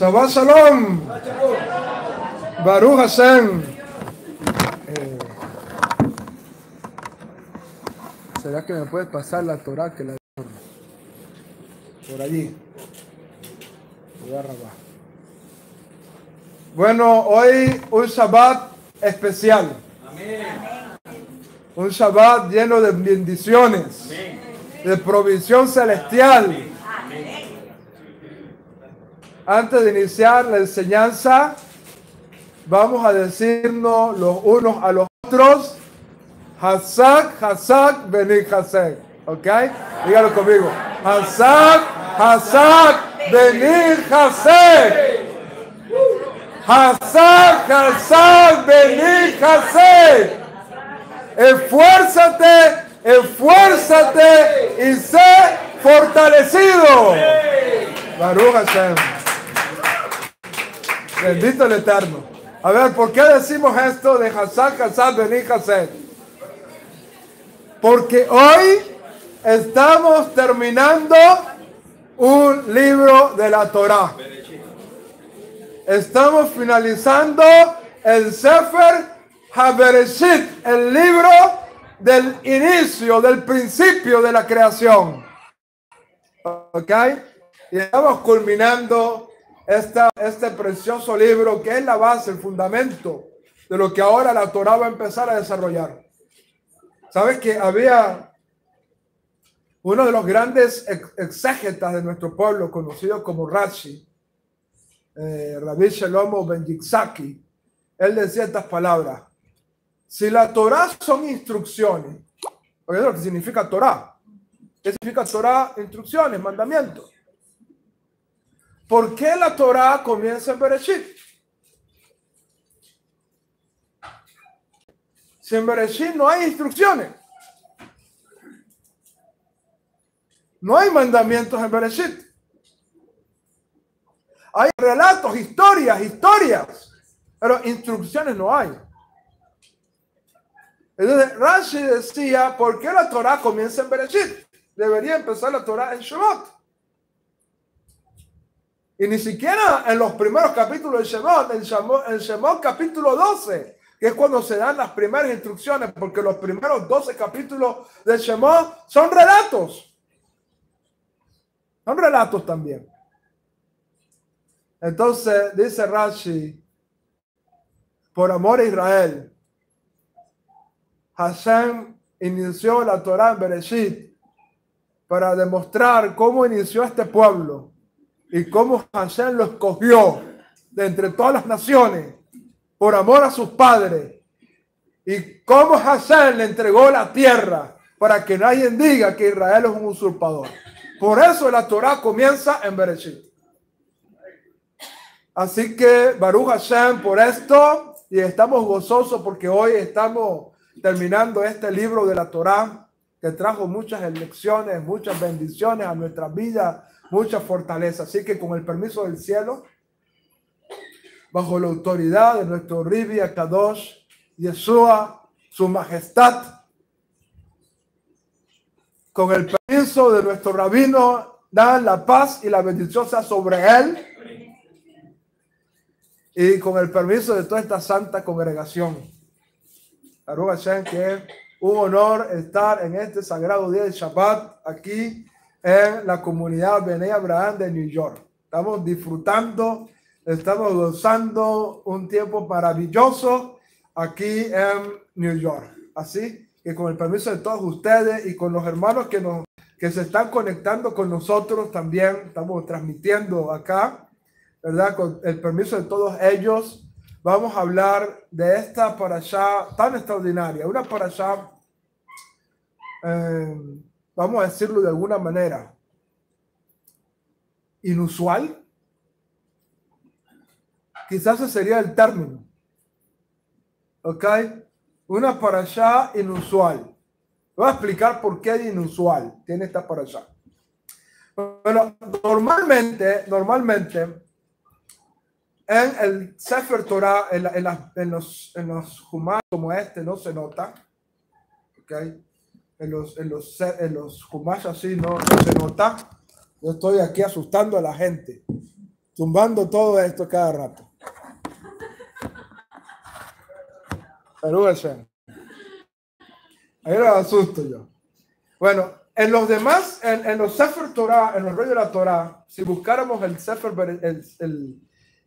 Shabbat Shalom. Baruch Hashem. ¿Será que me puedes pasar la Torah que la por allí? Voy a robar. Bueno, hoy un Shabbat especial. Amén. Un Shabbat lleno de bendiciones. Amén. De provisión celestial. Amén. Antes de iniciar la enseñanza, vamos a decirnos los unos a los otros, Hazak, Hazak, Beni Hazak. ¿Ok? Dígalo conmigo. Hazak, Hazak, Beni Hazak. Hazak, Hazak, Beni Hazak. Esfuérzate, esfuérzate y sé fortalecido. Baruch Hashem. Bendito el Eterno. A ver, ¿por qué decimos esto de Hazak, Hazak, Beni Hazak? Porque hoy estamos terminando un libro de la Torah. Estamos finalizando el Sefer HaBereshit, el libro del inicio, del principio de la creación. ¿Ok? Y estamos culminando este precioso libro que es la base, el fundamento de lo que ahora la Torah va a empezar a desarrollar. ¿Sabes que había uno de los grandes exégetas de nuestro pueblo, conocido como Rashi, Rabbi Shlomo ben Yitzhaki? Él decía estas palabras: si la Torah son instrucciones, oye lo que significa Torah. ¿Qué significa Torah? Instrucciones, mandamientos. ¿Por qué la Torah comienza en Bereshit? Si en Bereshit no hay instrucciones, no hay mandamientos en Bereshit. Hay relatos, historias, pero instrucciones no hay. Entonces Rashi decía, ¿por qué la Torah comienza en Bereshit? Debería empezar la Torah en Shemot. Y ni siquiera en los primeros capítulos de Shemot, en Shemot capítulo 12, que es cuando se dan las primeras instrucciones, porque los primeros 12 capítulos de Shemot son relatos. Son relatos también. Entonces, dice Rashi, por amor a Israel, Hashem inició la Torah en Bereshit para demostrar cómo inició este pueblo y cómo Hashem lo escogió de entre todas las naciones por amor a sus padres, y cómo Hashem le entregó la tierra para que nadie diga que Israel es un usurpador. Por eso la Torah comienza en Bereshit. Así que Baruch Hashem por esto, y estamos gozosos porque hoy estamos terminando este libro de la Torah que trajo muchas lecciones, muchas bendiciones a nuestra vida, mucha fortaleza. Así que con el permiso del cielo, bajo la autoridad de nuestro Ribi Akadosh, Yeshua, su majestad, con el permiso de nuestro rabino, dan la paz y la bendición sea sobre él, y con el permiso de toda esta santa congregación. Baruch Hashem, que es un honor estar en este sagrado día de Shabbat aquí en la comunidad Bnei Abraham de New York. Estamos disfrutando, estamos gozando un tiempo maravilloso aquí en New York. Así que con el permiso de todos ustedes y con los hermanos que se están conectando con nosotros también, estamos transmitiendo acá, ¿verdad? Con el permiso de todos ellos, vamos a hablar de esta parashá tan extraordinaria, una parashá, vamos a decirlo de alguna manera, inusual. Quizás ese sería el término. ¿Ok? Una parashá inusual. Voy a explicar por qué inusual tiene esta parashá. Bueno, normalmente, en el Sefer Torah, en los Humash como este, no se nota. ¿Ok? En los Humash así no se nota. Yo estoy aquí asustando a la gente. tumbando todo esto cada rato. Pero ahí lo asusto yo. Bueno, en los demás, en los Sefer Torah, en los rollos de la Torah, si buscáramos el Sefer,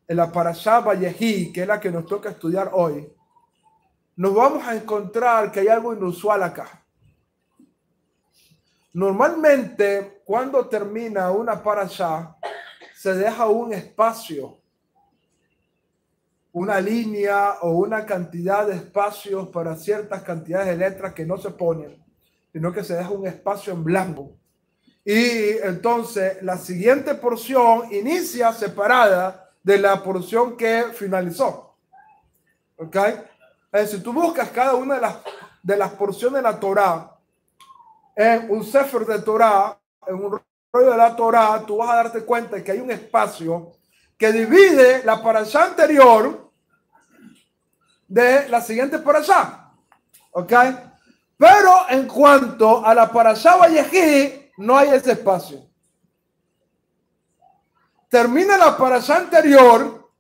la Parashá Vayehi, que es la que nos toca estudiar hoy, nos vamos a encontrar que hay algo inusual acá. Normalmente, cuando termina una Parashá, se deja un espacio, una línea o una cantidad de espacios para ciertas cantidades de letras que no se ponen, sino que se deja un espacio en blanco. Y entonces la siguiente porción inicia separada de la porción que finalizó. ¿Ok? Si tú buscas cada una de las porciones de la Torah en un Sefer de Torah, en un rollo de la Torah, tú vas a darte cuenta de que hay un espacio que divide la parashá anterior de la siguiente parashá. ¿Ok? Pero en cuanto a la parashá Vayehi, no hay ese espacio. Termina la parashá anterior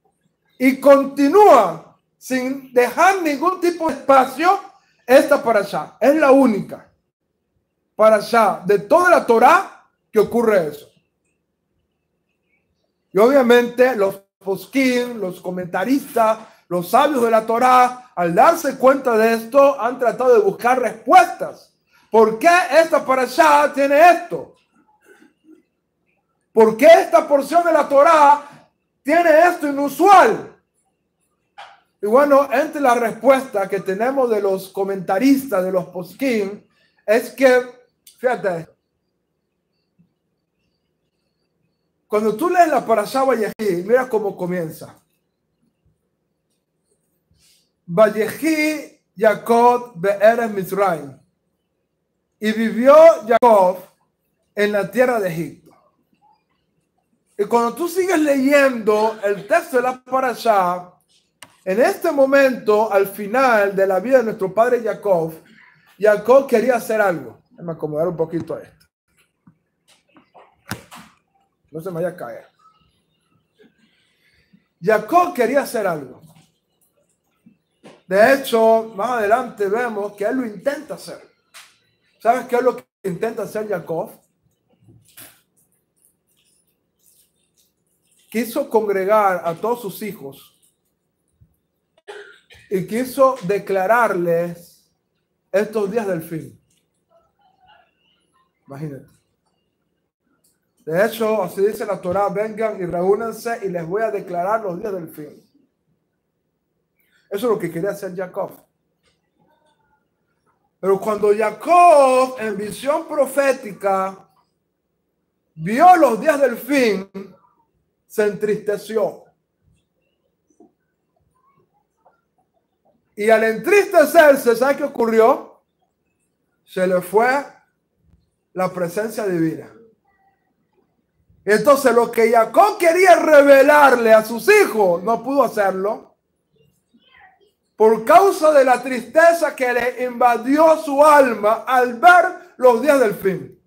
y continúa sin dejar ningún tipo de espacio esta parashá. Es la única parashá de toda la Torah que ocurre eso. Y obviamente los poskim, los comentaristas, los sabios de la Torah, al darse cuenta de esto, han tratado de buscar respuestas. ¿Por qué esta parashá tiene esto? ¿Por qué esta porción de la Torah tiene esto inusual? Y bueno, entre la respuesta que tenemos de los comentaristas, de los poskim, es que, fíjate, cuando tú lees la parashá Vayehi, mira cómo comienza. Vayehi Jacob be'eretz Mitzrayim. Y vivió Jacob en la tierra de Egipto. Y cuando tú sigues leyendo el texto de la parashá, en este momento, al final de la vida de nuestro padre Jacob, Jacob quería hacer algo. Déjame acomodar un poquito esto. No se me vaya a caer. Jacob quería hacer algo. De hecho, más adelante vemos que él lo intenta hacer. ¿Sabes qué es lo que intenta hacer Jacob? Quiso congregar a todos sus hijos y quiso declararles estos días del fin. Imagínate. De hecho, así dice la Torah: vengan y reúnanse y les voy a declarar los días del fin. Eso es lo que quería hacer Jacob. Pero cuando Jacob, en visión profética, vio los días del fin, se entristeció. Y al entristecerse, ¿sabe qué ocurrió? Se le fue la presencia divina. Entonces, lo que Jacob quería revelarle a sus hijos, no pudo hacerlo. Por causa de la tristeza que le invadió su alma al ver los días del fin.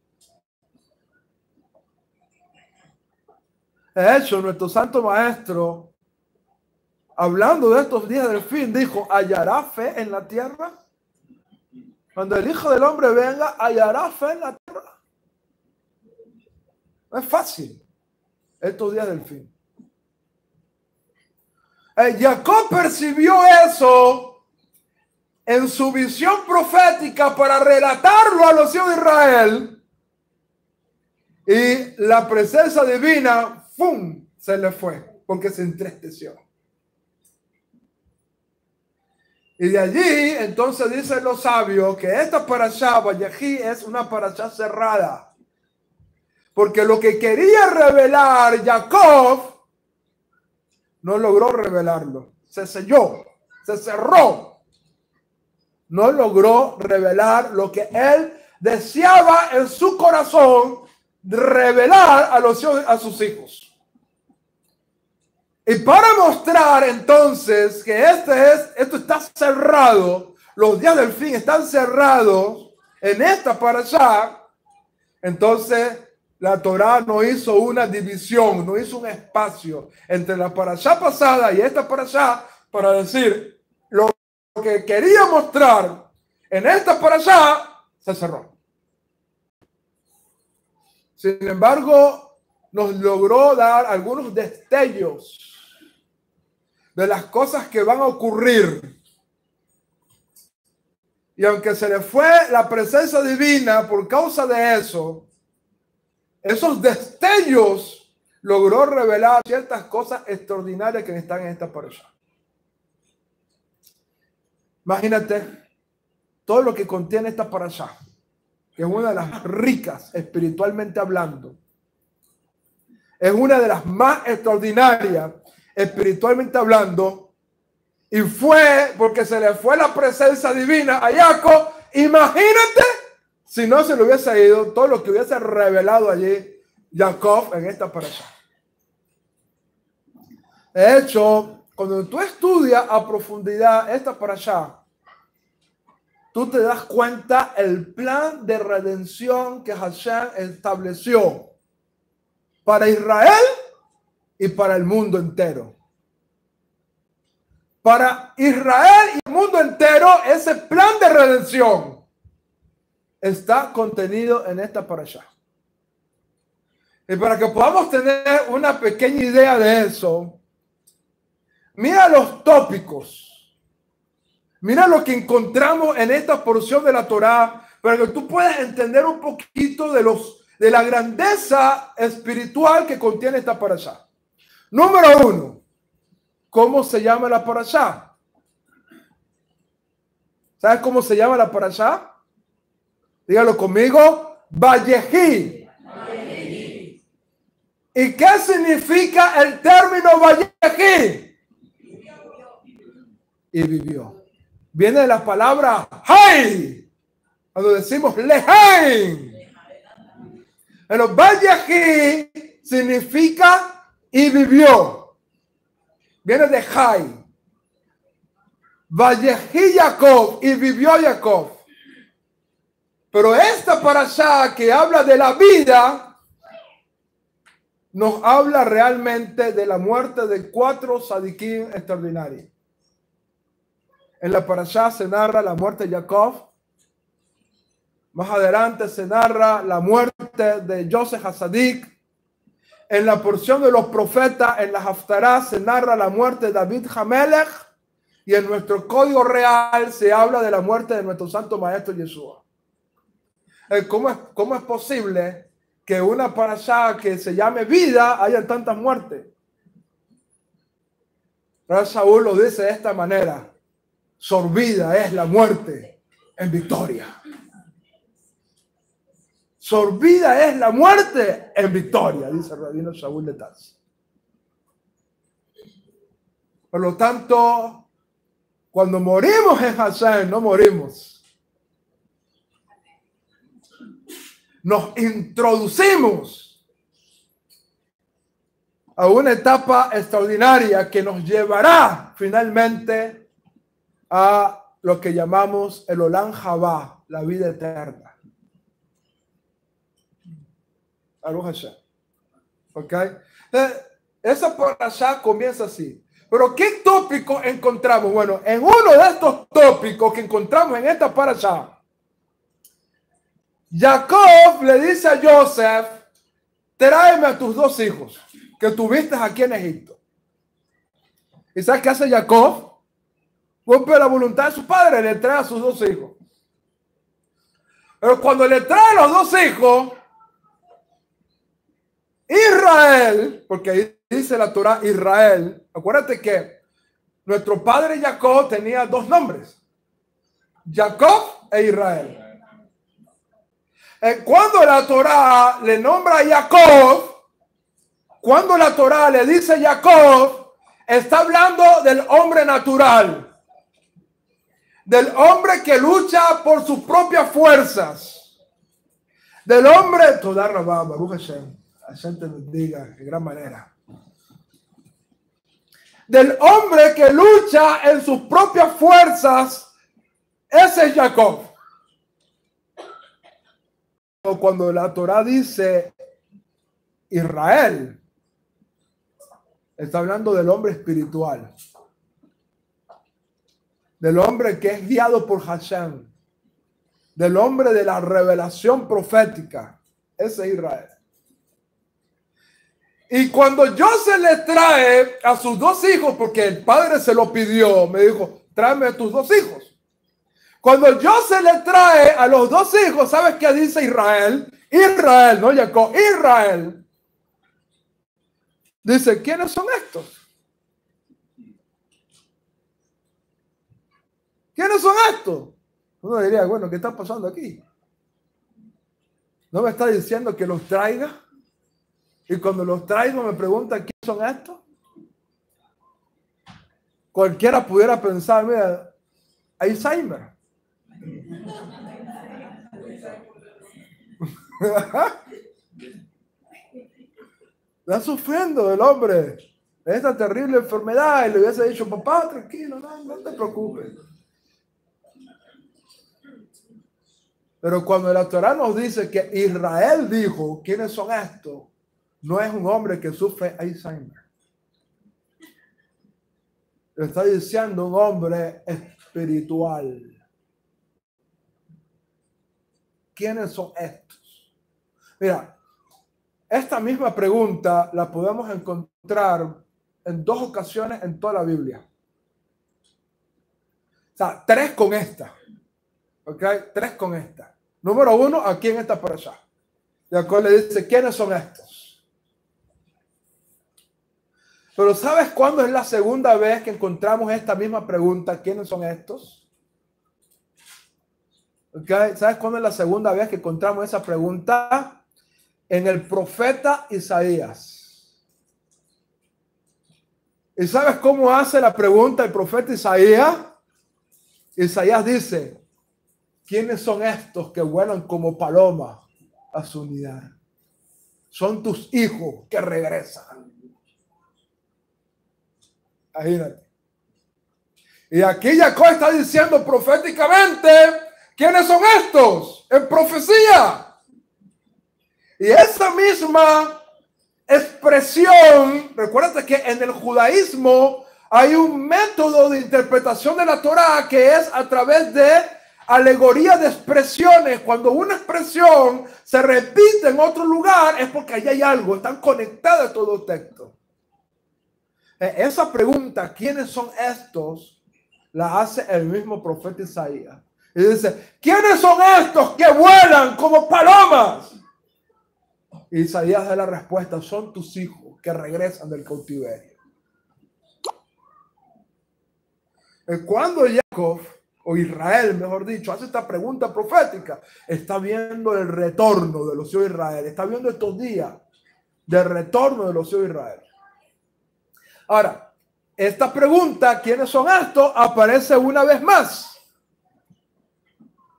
De hecho, nuestro santo maestro, hablando de estos días del fin, dijo: ¿hallará fe en la tierra? Cuando el Hijo del Hombre venga, ¿hallará fe en la tierra? No es fácil estos días del fin. Jacob percibió eso en su visión profética para relatarlo a los hijos de Israel, y la presencia divina, ¡fum!, se le fue porque se entristeció. Y de allí entonces dicen los sabios que esta parashá Vayehi es una parashá cerrada, porque lo que quería revelar Jacob no logró revelarlo. Se selló, se cerró. No logró revelar lo que él deseaba en su corazón revelar a sus hijos. Y para mostrar entonces que esto está cerrado, los días del fin están cerrados en esta parashá, entonces La Torá no hizo una división, no hizo un espacio entre la parashá pasada y esta parashá para decir lo que quería mostrar en esta parashá se cerró. Sin embargo, nos logró dar algunos destellos de las cosas que van a ocurrir. Y aunque se le fue la presencia divina por causa de eso, esos destellos logró revelar ciertas cosas extraordinarias que están en esta parasha. Imagínate todo lo que contiene esta parasha, que es una de las más ricas espiritualmente hablando. Es una de las más extraordinarias espiritualmente hablando. Y fue porque se le fue la presencia divina a Jacob. Imagínate si no se le hubiese ido todo lo que hubiese revelado allí Jacob en esta parasha. De hecho, cuando tú estudias a profundidad esta parasha, tú te das cuenta el plan de redención que Hashem estableció para Israel y para el mundo entero. Para Israel y el mundo entero, ese plan de redención está contenido en esta parasha. Y para que podamos tener una pequeña idea de eso, mira los tópicos. Mira lo que encontramos en esta porción de la Torá, para que tú puedas entender un poquito de la grandeza espiritual que contiene esta parasha. Número 1. ¿Cómo se llama la parasha? ¿Sabes cómo se llama la parasha? Dígalo conmigo. Vayehi. ¿Y qué significa el término Vayehi? Y vivió. Viene de la palabra Hay, cuando decimos Leheim. Pero Vayehi significa y vivió. Viene de Hay. Vayehi Jacob, y vivió Jacob. Pero esta parashá que habla de la vida, nos habla realmente de la muerte de 4 tzadikim extraordinarios. En la parashá se narra la muerte de Jacob. Más adelante se narra la muerte de Yosef Hasadik. En la porción de los profetas, en la Haftará, se narra la muerte de David Hamelech. Y en nuestro código real se habla de la muerte de nuestro santo maestro Yeshua. ¿Cómo es posible que una parashá que se llame vida haya tantas muertes? Pero Saúl lo dice de esta manera: sorbida es la muerte en victoria. Sorbida es la muerte en victoria, dice el rabino Saúl de Tarso. Por lo tanto, cuando morimos en Hashem, no morimos. Nos introducimos a una etapa extraordinaria que nos llevará finalmente a lo que llamamos el Olam Habá, la vida eterna. ¿Ok? Esa parashá comienza así. Pero ¿qué tópico encontramos? Bueno, en uno de estos tópicos que encontramos en esta parashá, Jacob le dice a Joseph: tráeme a tus 2 hijos que tuviste aquí en Egipto. ¿Y sabes qué hace Jacob? Cumple la voluntad de su padre, le trae a sus 2 hijos. Pero cuando le trae a los 2 hijos, Israel, porque ahí dice la Torah Israel, acuérdate que nuestro padre Jacob tenía 2 nombres: Jacob e Israel. Cuando la Torah le nombra a Jacob, cuando la Torah le dice Jacob, está hablando del hombre natural, del hombre que lucha por sus propias fuerzas, del hombre, toda Rabá, Baruch Hashem, Hashem te bendiga de gran manera, del hombre que lucha en sus propias fuerzas. Ese es Jacob. Cuando la Torah dice Israel está hablando del hombre espiritual, del hombre que es guiado por Hashem, del hombre de la revelación profética. Ese es Israel. Y cuando José le trae a sus dos hijos, porque el padre se lo pidió, me dijo, tráeme a tus dos hijos. Cuando José le trae a los dos hijos, ¿sabes qué dice Israel? Israel, no Jacob, Israel. Dice, ¿quiénes son estos? ¿Quiénes son estos? Uno diría, bueno, ¿qué está pasando aquí? ¿No me está diciendo que los traiga? Y cuando los traigo me pregunta, ¿quiénes son estos? Cualquiera pudiera pensar, mira, Alzheimer. Está sufriendo el hombre de esta terrible enfermedad y le hubiese dicho, papá, tranquilo, no te preocupes. Pero cuando la Torah nos dice que Israel dijo, ¿quiénes son estos? No es un hombre que sufre Alzheimer. Le está diciendo un hombre espiritual. ¿Quiénes son estos? Mira, esta misma pregunta la podemos encontrar en dos ocasiones en toda la Biblia. O sea, tres con esta. ¿Ok? Tres con esta. Número uno, aquí en esta parasha. Jacob le dice, ¿quiénes son estos? Pero ¿sabes cuándo es la segunda vez que encontramos esta misma pregunta? ¿Quiénes son estos? ¿Okay? ¿Sabes cuándo es la segunda vez que encontramos esa pregunta? En el profeta Isaías. ¿Y sabes cómo hace la pregunta el profeta Isaías? Isaías dice, ¿quiénes son estos que vuelan como paloma a su unidad? Son tus hijos que regresan. Imagínate. Y aquí Jacob está diciendo proféticamente, ¿quiénes son estos? En profecía. Y esa misma expresión, recuérdate que en el judaísmo hay un método de interpretación de la Torá que es a través de alegoría de expresiones. Cuando una expresión se repite en otro lugar es porque allí hay algo, están conectados todos los textos. Esa pregunta, ¿quiénes son estos? La hace el mismo profeta Isaías. Y dice, ¿quiénes son estos que vuelan como palomas? Y Isaías da la respuesta, son tus hijos que regresan del cautiverio. Cuando Jacob, o Israel, mejor dicho, hace esta pregunta profética, está viendo el retorno de los hijos de Israel, está viendo estos días del retorno de los hijos de Israel. Ahora, esta pregunta, ¿quiénes son estos?, aparece una vez más.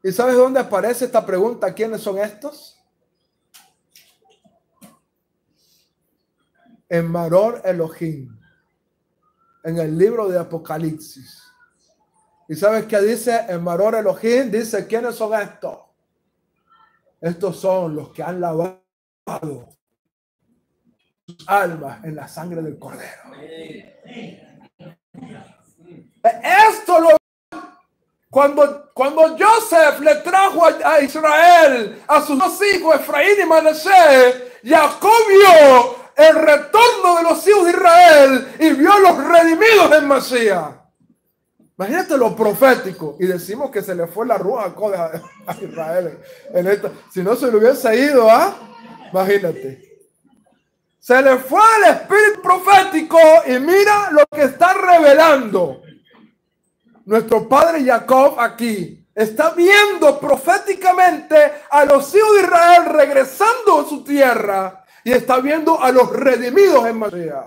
¿Y sabes dónde aparece esta pregunta, quiénes son estos? En Maror Elohim, en el libro de Apocalipsis. ¿Y sabes qué dice en Maror Elohim? Dice, ¿quiénes son estos? Estos son los que han lavado sus almas en la sangre del Cordero. Esto lo... Cuando Joseph le trajo a Israel, a sus dos hijos, Efraín y Manasés, Jacob vio el retorno de los hijos de Israel y vio los redimidos en Masías. Imagínate lo profético. Y decimos que se le fue la ruja a Israel. Si no se le hubiese ido, imagínate. Se le fue el espíritu profético y mira lo que está revelando. Nuestro padre Jacob aquí está viendo proféticamente a los hijos de Israel regresando a su tierra y está viendo a los redimidos en Masías.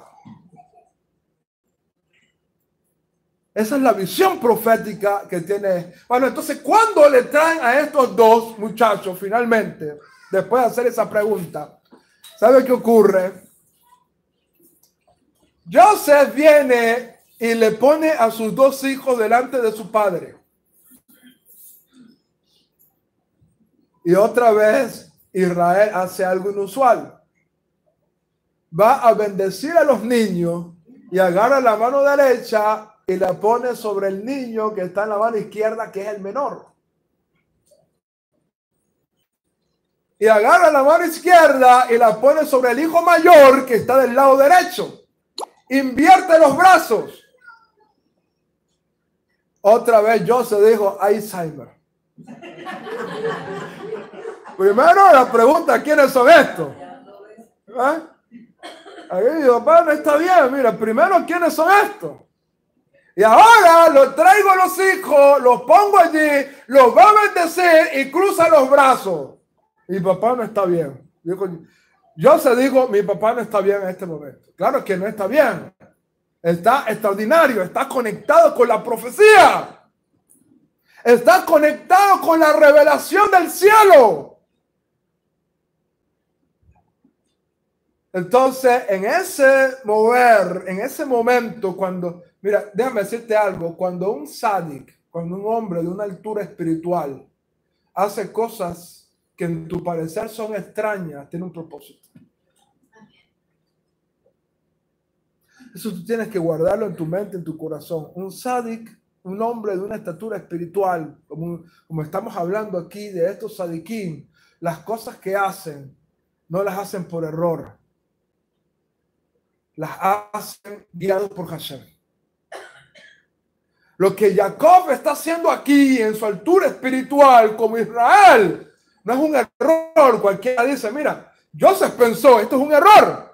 Esa es la visión profética que tiene. Bueno, entonces, ¿cuándo le traen a estos dos muchachos finalmente, después de hacer esa pregunta? ¿Sabe qué ocurre? Joseph viene y le pone a sus dos hijos delante de su padre. Y otra vez Israel hace algo inusual. va a bendecir a los niños y agarra la mano derecha y la pone sobre el niño que está en la mano izquierda, que es el menor. Y agarra la mano izquierda y la pone sobre el hijo mayor que está del lado derecho. Invierte los brazos. Otra vez Joseph dijo Alzheimer. Primero la pregunta, ¿quiénes son estos? ¿Eh? Ahí mi papá no está bien. Mira, primero, ¿quiénes son estos? Y ahora los traigo a los hijos, los pongo allí, los va a bendecir y cruza los brazos. Mi papá no está bien. Joseph dijo, mi papá no está bien en este momento. Claro que no está bien. Está extraordinario, está conectado con la profecía. Está conectado con la revelación del cielo. Entonces, en ese mover, en ese momento, cuando, mira, déjame decirte algo, cuando un sádic, cuando un hombre de una altura espiritual hace cosas que en tu parecer son extrañas, tiene un propósito. Eso tú tienes que guardarlo en tu mente, en tu corazón. Un sádic, un hombre de una estatura espiritual, como estamos hablando aquí de estos sadiquín, las cosas que hacen, no las hacen por error. Las hacen guiados por Hashem. Lo que Jacob está haciendo aquí en su altura espiritual como Israel no es un error. Cualquiera dice, mira, Joseph pensó, esto es un error.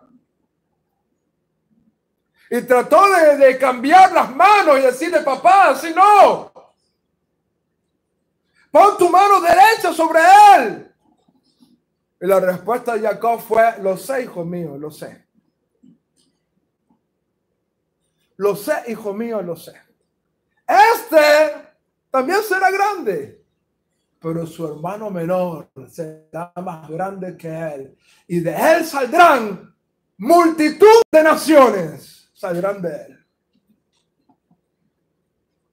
Y trató de cambiar las manos y decirle, papá, así no. Pon tu mano derecha sobre él. Y la respuesta de Jacob fue, lo sé, hijo mío, lo sé. Lo sé, hijo mío, lo sé. Este también será grande, pero su hermano menor será más grande que él. Y de él saldrán multitud de naciones, saldrán de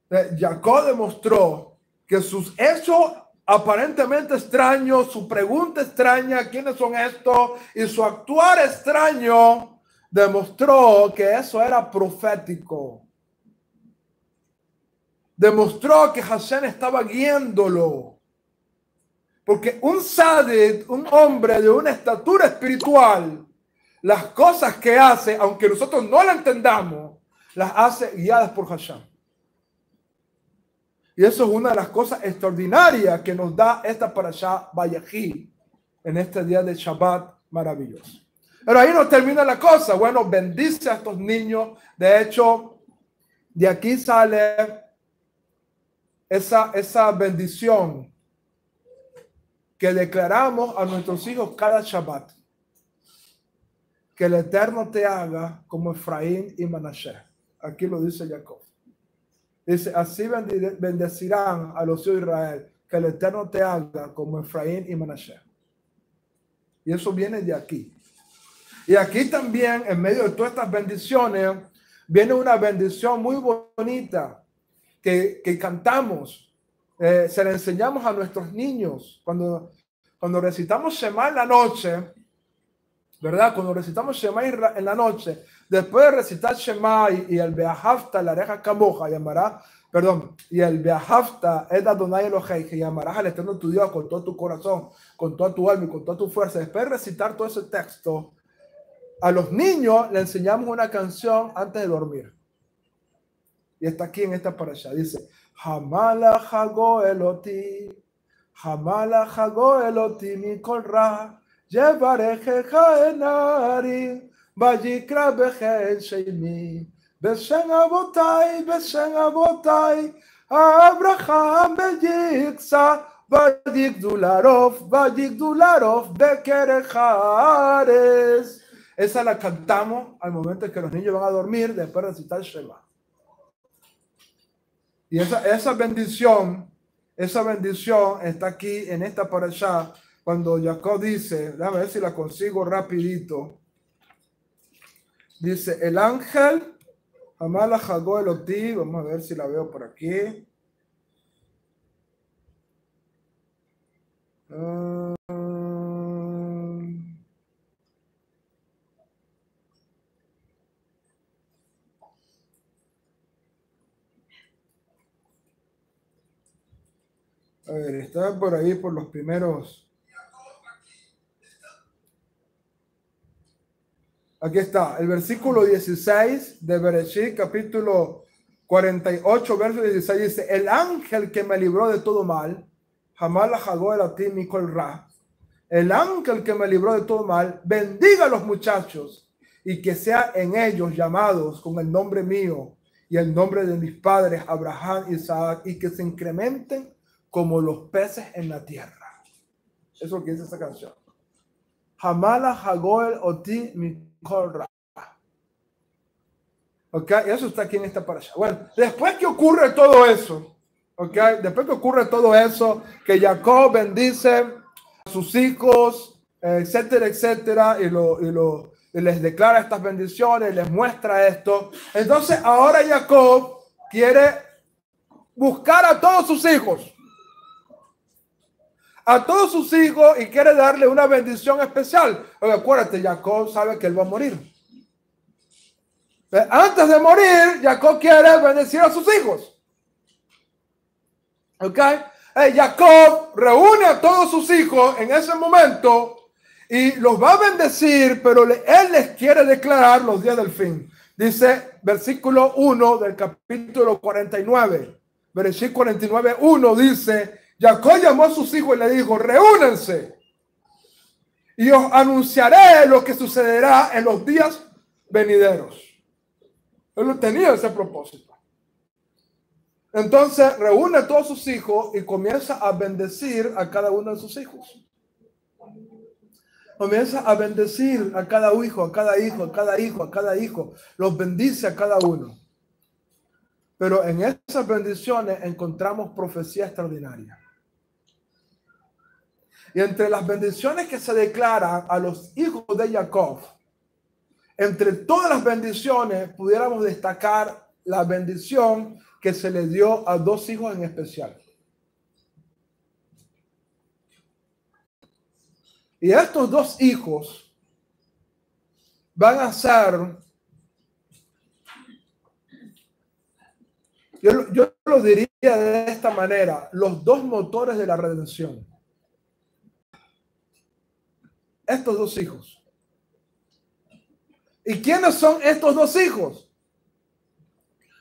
él. Jacob demostró que sus hechos aparentemente extraños, su pregunta extraña, ¿quiénes son estos? Y su actuar extraño demostró que eso era profético. Demostró que Hashem estaba guiándolo. Porque un sadid, un hombre de una estatura espiritual, las cosas que hace, aunque nosotros no la entendamos, las hace guiadas por Hashem. Y eso es una de las cosas extraordinarias que nos da esta parashá Vayahi en este día de Shabbat maravilloso. Pero ahí no termina la cosa. Bueno, bendice a estos niños. De hecho, de aquí sale esa bendición que declaramos a nuestros hijos cada Shabbat. Que el Eterno te haga como Efraín y Manashe. Aquí lo dice Jacob. Dice, así bendecirán a los hijos de Israel, que el Eterno te haga como Efraín y Manashe. Y eso viene de aquí. Y aquí también, en medio de todas estas bendiciones, viene una bendición muy bonita que cantamos. Se la enseñamos a nuestros niños. Cuando recitamos Shema en la noche, ¿verdad? Cuando recitamos Shema en la noche, después de recitar Shema y el Beahafta, la areja camoja, y el Beahafta es Adonai Elohei, que llamarás al Eterno tu Dios con todo tu corazón, con toda tu alma y con toda tu fuerza. Después de recitar todo ese texto, a los niños le enseñamos una canción antes de dormir. Y está aquí en esta parasha. Dice, Hamala Hago Eloti, Hamala Hago Eloti Mikol Ra, Yevarejeja Enari, Vayikra Bejen Sheimi, Beshen Abotai, Abraham Beyiksa, Vayigdularov, Bekerejares. Esa la cantamos al momento en que los niños van a dormir después de recitar Shema. Y esa bendición está aquí en esta parashá, cuando Jacob dice, déjame ver si la consigo rapidito. Dice, el ángel, Hamala Hagó Elotí, vamos a ver si la veo por aquí. A ver, estaba por ahí por los primeros. Aquí está, el versículo 16 de Bereshit, capítulo 48, verso 16, dice: el ángel que me libró de todo mal, jamás la jagó el ati mikol ra. El ángel que me libró de todo mal, bendiga a los muchachos y que sea en ellos llamados con el nombre mío y el nombre de mis padres Abraham, Isaac, y que se incrementen como los peces en la tierra. Eso es lo que dice esa canción. Hamala Hagoel Oti Mikol Ra. Ok, eso está aquí en esta parasha. Bueno, después que ocurre todo eso, ok, después que ocurre todo eso, que Jacob bendice a sus hijos, etcétera, etcétera, y les declara estas bendiciones, les muestra esto. Entonces ahora Jacob quiere buscar a todos sus hijos. A todos sus hijos, y quiere darle una bendición especial. Porque acuérdate, Jacob sabe que él va a morir. Pero antes de morir, Jacob quiere bendecir a sus hijos. ¿Ok? Jacob reúne a todos sus hijos en ese momento y los va a bendecir, pero él les quiere declarar los días del fin. Dice versículo 1 del capítulo 49. Versículo 49, 1 dice: Jacob llamó a sus hijos y le dijo: reúnanse y os anunciaré lo que sucederá en los días venideros. Él tenía ese propósito. Entonces reúne a todos sus hijos y comienza a bendecir a cada uno de sus hijos. Comienza a bendecir a cada hijo, a cada hijo, a cada hijo, a cada hijo. Los bendice a cada uno. Pero en esas bendiciones encontramos profecía extraordinaria. Y entre las bendiciones que se declaran a los hijos de Jacob, entre todas las bendiciones pudiéramos destacar la bendición que se le dio a dos hijos en especial. Y estos dos hijos van a ser, yo lo diría de esta manera, los dos motores de la redención. Estos dos hijos. ¿Y quiénes son estos dos hijos?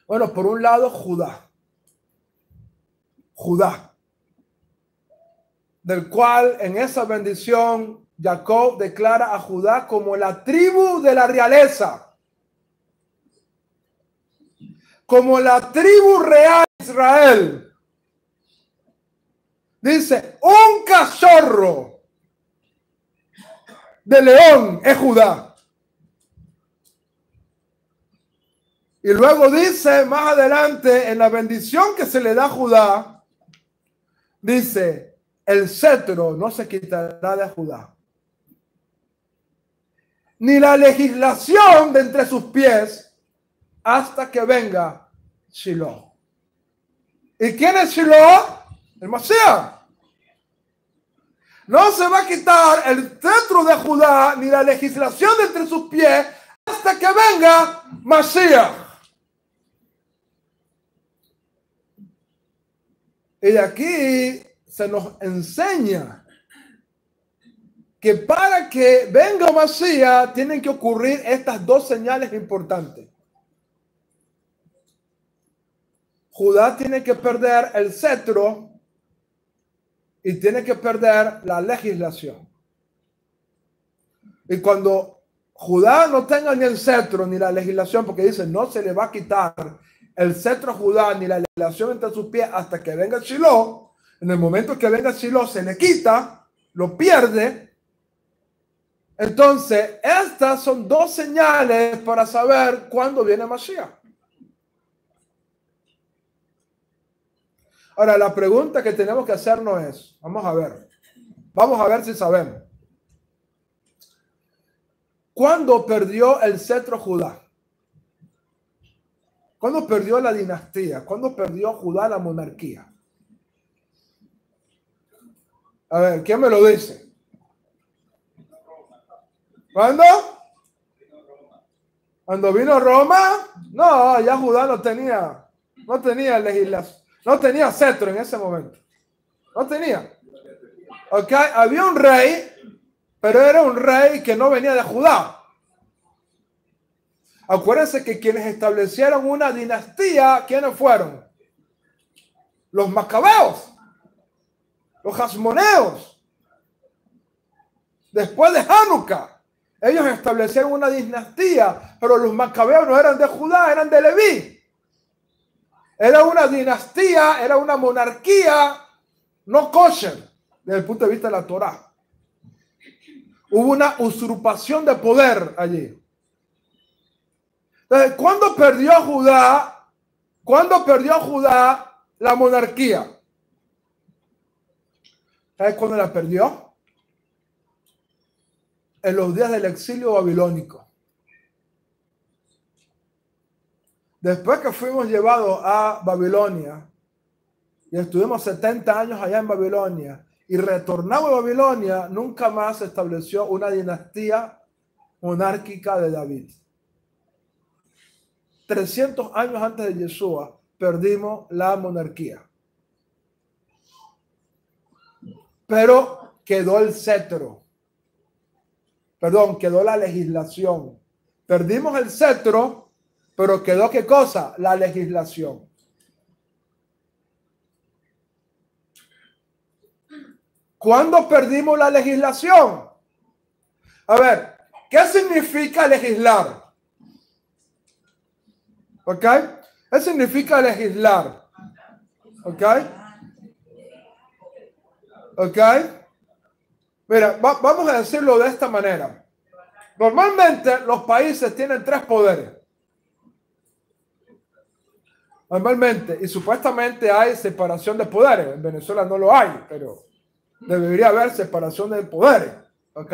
Bueno, por un lado, Judá. Judá. Del cual en esa bendición Jacob declara a Judá como la tribu de la realeza. Como la tribu real de Israel. Dice, un cachorro de león es Judá. Y luego dice más adelante en la bendición que se le da a Judá, dice, el cetro no se quitará de Judá, ni la legislación de entre sus pies hasta que venga Shiloh. ¿Y quién es Shiloh? El Mashiach. No se va a quitar el cetro de Judá ni la legislación de entre sus pies hasta que venga Mashiach. Y de aquí se nos enseña que para que venga Mashiach tienen que ocurrir estas dos señales importantes. Judá tiene que perder el cetro y tiene que perder la legislación. Y cuando Judá no tenga ni el cetro ni la legislación, porque dice no se le va a quitar el cetro a Judá ni la legislación entre sus pies hasta que venga Shiloh, en el momento que venga Shiloh se le quita, lo pierde. Entonces, estas son dos señales para saber cuándo viene Mashiach. Ahora, la pregunta que tenemos que hacernos es, vamos a ver si sabemos. ¿Cuándo perdió el cetro Judá? ¿Cuándo perdió la dinastía? ¿Cuándo perdió Judá la monarquía? A ver, ¿quién me lo dice? ¿Cuándo? Cuando vino Roma, no, ya Judá no tenía legislación, no tenía cetro en ese momento. No tenía. Okay. Había un rey, pero era un rey que no venía de Judá. Acuérdense que quienes establecieron una dinastía, ¿quiénes fueron? Los macabeos, los hasmoneos. Después de Hanukkah, ellos establecieron una dinastía, pero los macabeos no eran de Judá, eran de Leví. Era una dinastía, era una monarquía no kosher desde el punto de vista de la Torá. Hubo una usurpación de poder allí. Entonces, ¿cuándo perdió Judá? ¿Cuándo perdió Judá la monarquía? ¿Sabes cuándo la perdió? En los días del exilio babilónico. Después que fuimos llevados a Babilonia y estuvimos 70 años allá en Babilonia y retornamos a Babilonia, nunca más se estableció una dinastía monárquica de David. 300 años antes de Yeshua perdimos la monarquía. Pero quedó el cetro. Perdón, quedó la legislación. Perdimos el cetro, pero quedó ¿qué cosa? La legislación. ¿Cuándo perdimos la legislación? A ver, ¿qué significa legislar? ¿Ok? ¿Qué significa legislar? ¿Ok? ¿Ok? Mira, vamos a decirlo de esta manera. Normalmente los países tienen 3 poderes. Normalmente, y supuestamente hay separación de poderes. En Venezuela no lo hay, pero debería haber separación de poderes. ¿Ok?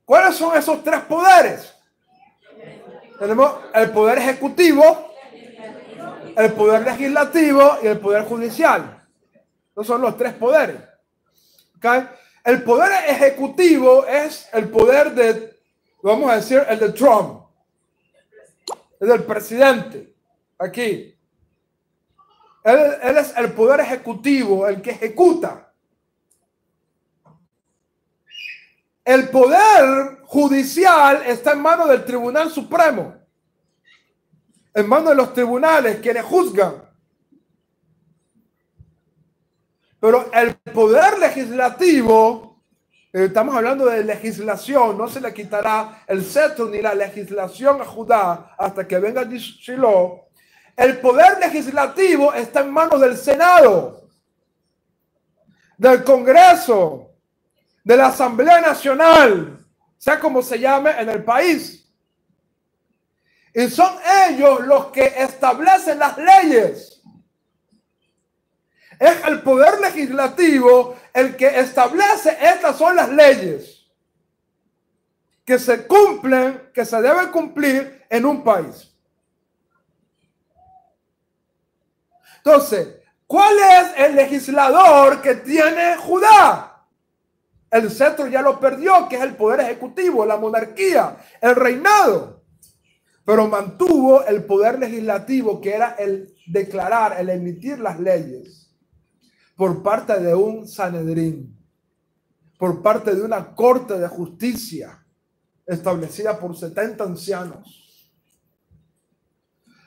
¿Cuáles son esos 3 poderes? Tenemos el poder ejecutivo, el poder legislativo y el poder judicial. Esos son los 3 poderes. ¿Okay? El poder ejecutivo es el poder de, vamos a decir, el de Trump. Es del presidente. Aquí. Él es el poder ejecutivo, el que ejecuta. El poder judicial está en manos del Tribunal Supremo, en manos de los tribunales, quienes juzgan. Pero el poder legislativo, estamos hablando de legislación, no se le quitará el cetro ni la legislación a Judá hasta que venga Shiloh. El poder legislativo está en manos del Senado, del Congreso, de la Asamblea Nacional, sea como se llame en el país. Y son ellos los que establecen las leyes. Es el poder legislativo el que establece estas son las leyes que se cumplen, que se deben cumplir en un país. Entonces, ¿cuál es el legislador que tiene Judá? El cetro ya lo perdió, que es el poder ejecutivo, la monarquía, el reinado. Pero mantuvo el poder legislativo, que era el declarar, el emitir las leyes por parte de un Sanedrín, por parte de una corte de justicia establecida por 70 ancianos.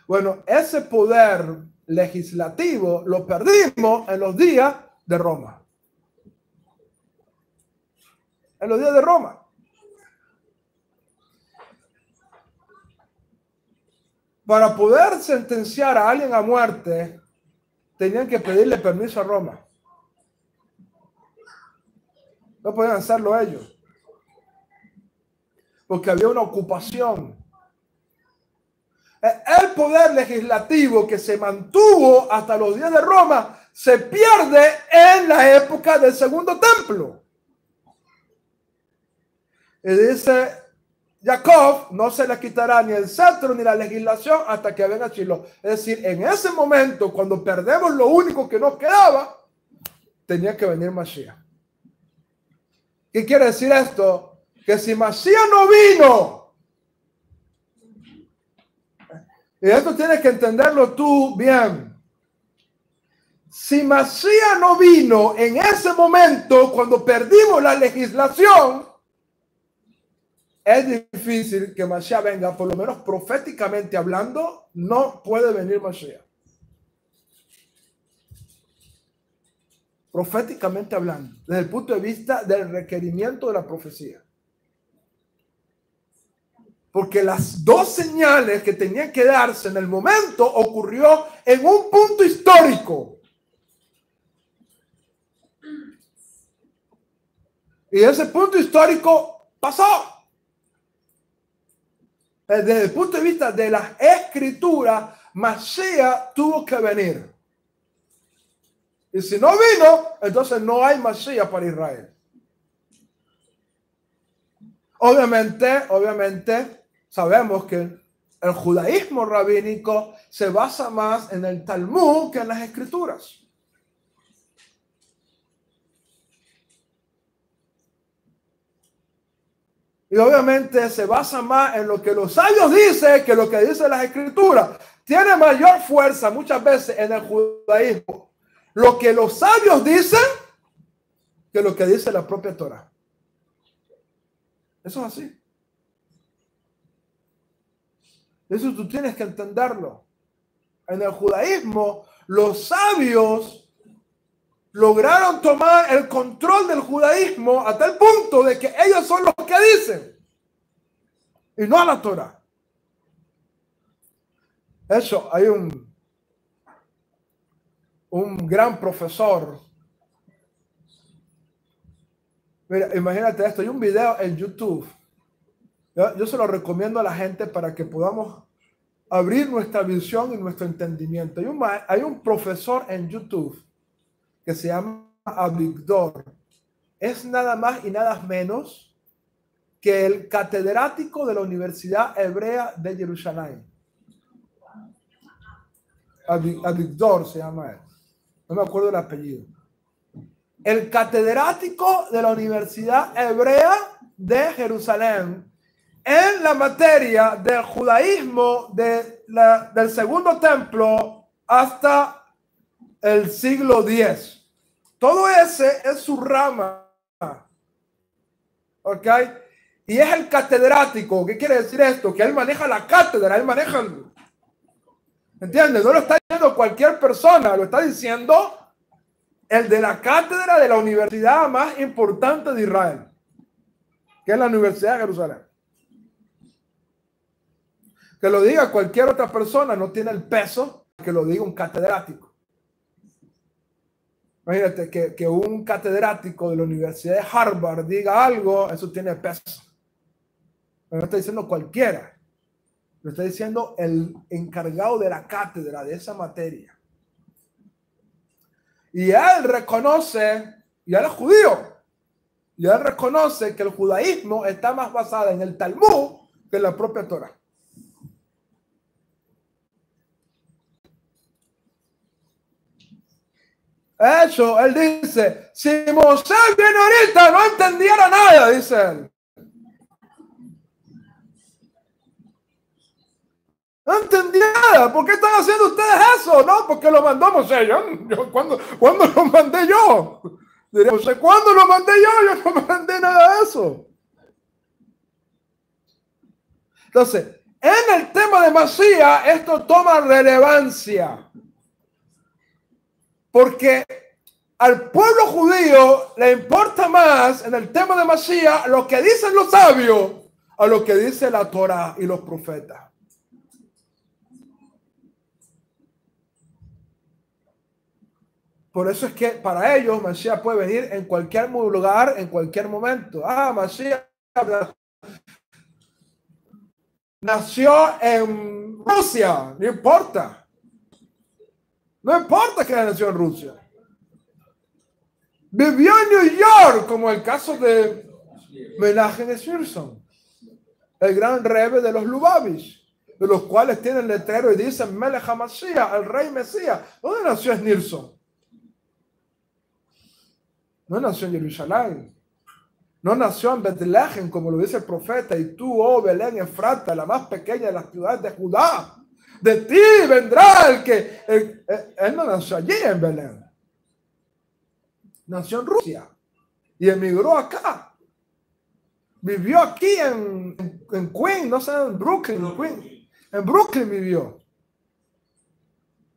Bueno, ese poder legislativo lo perdimos en los días de Roma. En los días de Roma. Para poder sentenciar a alguien a muerte, tenían que pedirle permiso a Roma. No podían hacerlo ellos. Porque había una ocupación. El poder legislativo que se mantuvo hasta los días de Roma se pierde en la época del Segundo Templo. Y dice Jacob, no se le quitará ni el cetro ni la legislación hasta que venga Shiloh. Es decir, en ese momento, cuando perdemos lo único que nos quedaba, tenía que venir Mashiach. ¿Qué quiere decir esto? Que si Mashiach no vino, y esto tienes que entenderlo tú bien, si Mashiach no vino en ese momento, cuando perdimos la legislación, es difícil que Mashiach venga, por lo menos proféticamente hablando, no puede venir Mashiach. Proféticamente hablando, desde el punto de vista del requerimiento de la profecía. Porque las dos señales que tenían que darse en el momento ocurrió en un punto histórico. Y ese punto histórico pasó. Desde el punto de vista de las escrituras, Mashiach tuvo que venir. Y si no vino, entonces no hay Mashiach para Israel. Obviamente, sabemos que el judaísmo rabínico se basa más en el Talmud que en las escrituras. Y obviamente se basa más en lo que los sabios dicen que lo que dicen las escrituras. Tiene mayor fuerza muchas veces en el judaísmo lo que los sabios dicen que lo que dice la propia Torah. Eso es así. Eso tú tienes que entenderlo. En el judaísmo, los sabios lograron tomar el control del judaísmo a tal punto de que ellos son los que dicen y no a la Torah. Eso, hay un gran profesor. Mira, imagínate esto, hay un video en YouTube. Yo se lo recomiendo a la gente para que podamos abrir nuestra visión y nuestro entendimiento. Hay un profesor en YouTube que se llama Avigdor. Es nada más y nada menos que el catedrático de la Universidad Hebrea de Jerusalén. Avigdor se llama él. No me acuerdo el apellido. El catedrático de la Universidad Hebrea de Jerusalén en la materia del judaísmo del segundo templo hasta el siglo X. Todo ese es su rama. ¿Ok? Y es el catedrático. ¿Qué quiere decir esto? Que él maneja la cátedra, él maneja... ¿Entiendes? No lo está diciendo cualquier persona, lo está diciendo el de la cátedra de la universidad más importante de Israel, que es la Universidad de Jerusalén. Que lo diga cualquier otra persona no tiene el peso que lo diga un catedrático. Imagínate que un catedrático de la Universidad de Harvard diga algo, eso tiene peso. Pero no está diciendo cualquiera. Lo está diciendo el encargado de la cátedra de esa materia. Y él reconoce, y él es judío, y él reconoce que el judaísmo está más basado en el Talmud que en la propia Torah. Eso, él dice, si Moisés viene ahorita no entendiera nada, dice él. No entendí nada. ¿Por qué están haciendo ustedes eso? No, porque lo mandó Moisés. ¿Cuándo lo mandé yo? Diría Moisés, ¿cuándo lo mandé yo? Yo no mandé nada de eso. Entonces, en el tema de Mashiach, esto toma relevancia. Porque al pueblo judío le importa más en el tema de Mashiach lo que dicen los sabios a lo que dice la Torah y los profetas. Por eso es que para ellos Mashiach puede venir en cualquier lugar, en cualquier momento. Ah, Mashiach nació en Rusia, no importa. No importa que nació en Rusia. Vivió en New York, como el caso de Menachem Shirson, el gran rebe de los Lubavitch, de los cuales tienen letrero y dicen Melech HaMashiach, el rey Mesías. ¿Dónde nació Shirson? No nació en Jerusalén. No nació en Betlehem, como lo dice el profeta. Y tú, oh Belén Efrata, la más pequeña de las ciudades de Judá, de ti vendrá el que... Él no nació allí en Belén. nació en Rusia y emigró acá. Vivió aquí en Queens, no sé, en Brooklyn, Queens. En Brooklyn vivió.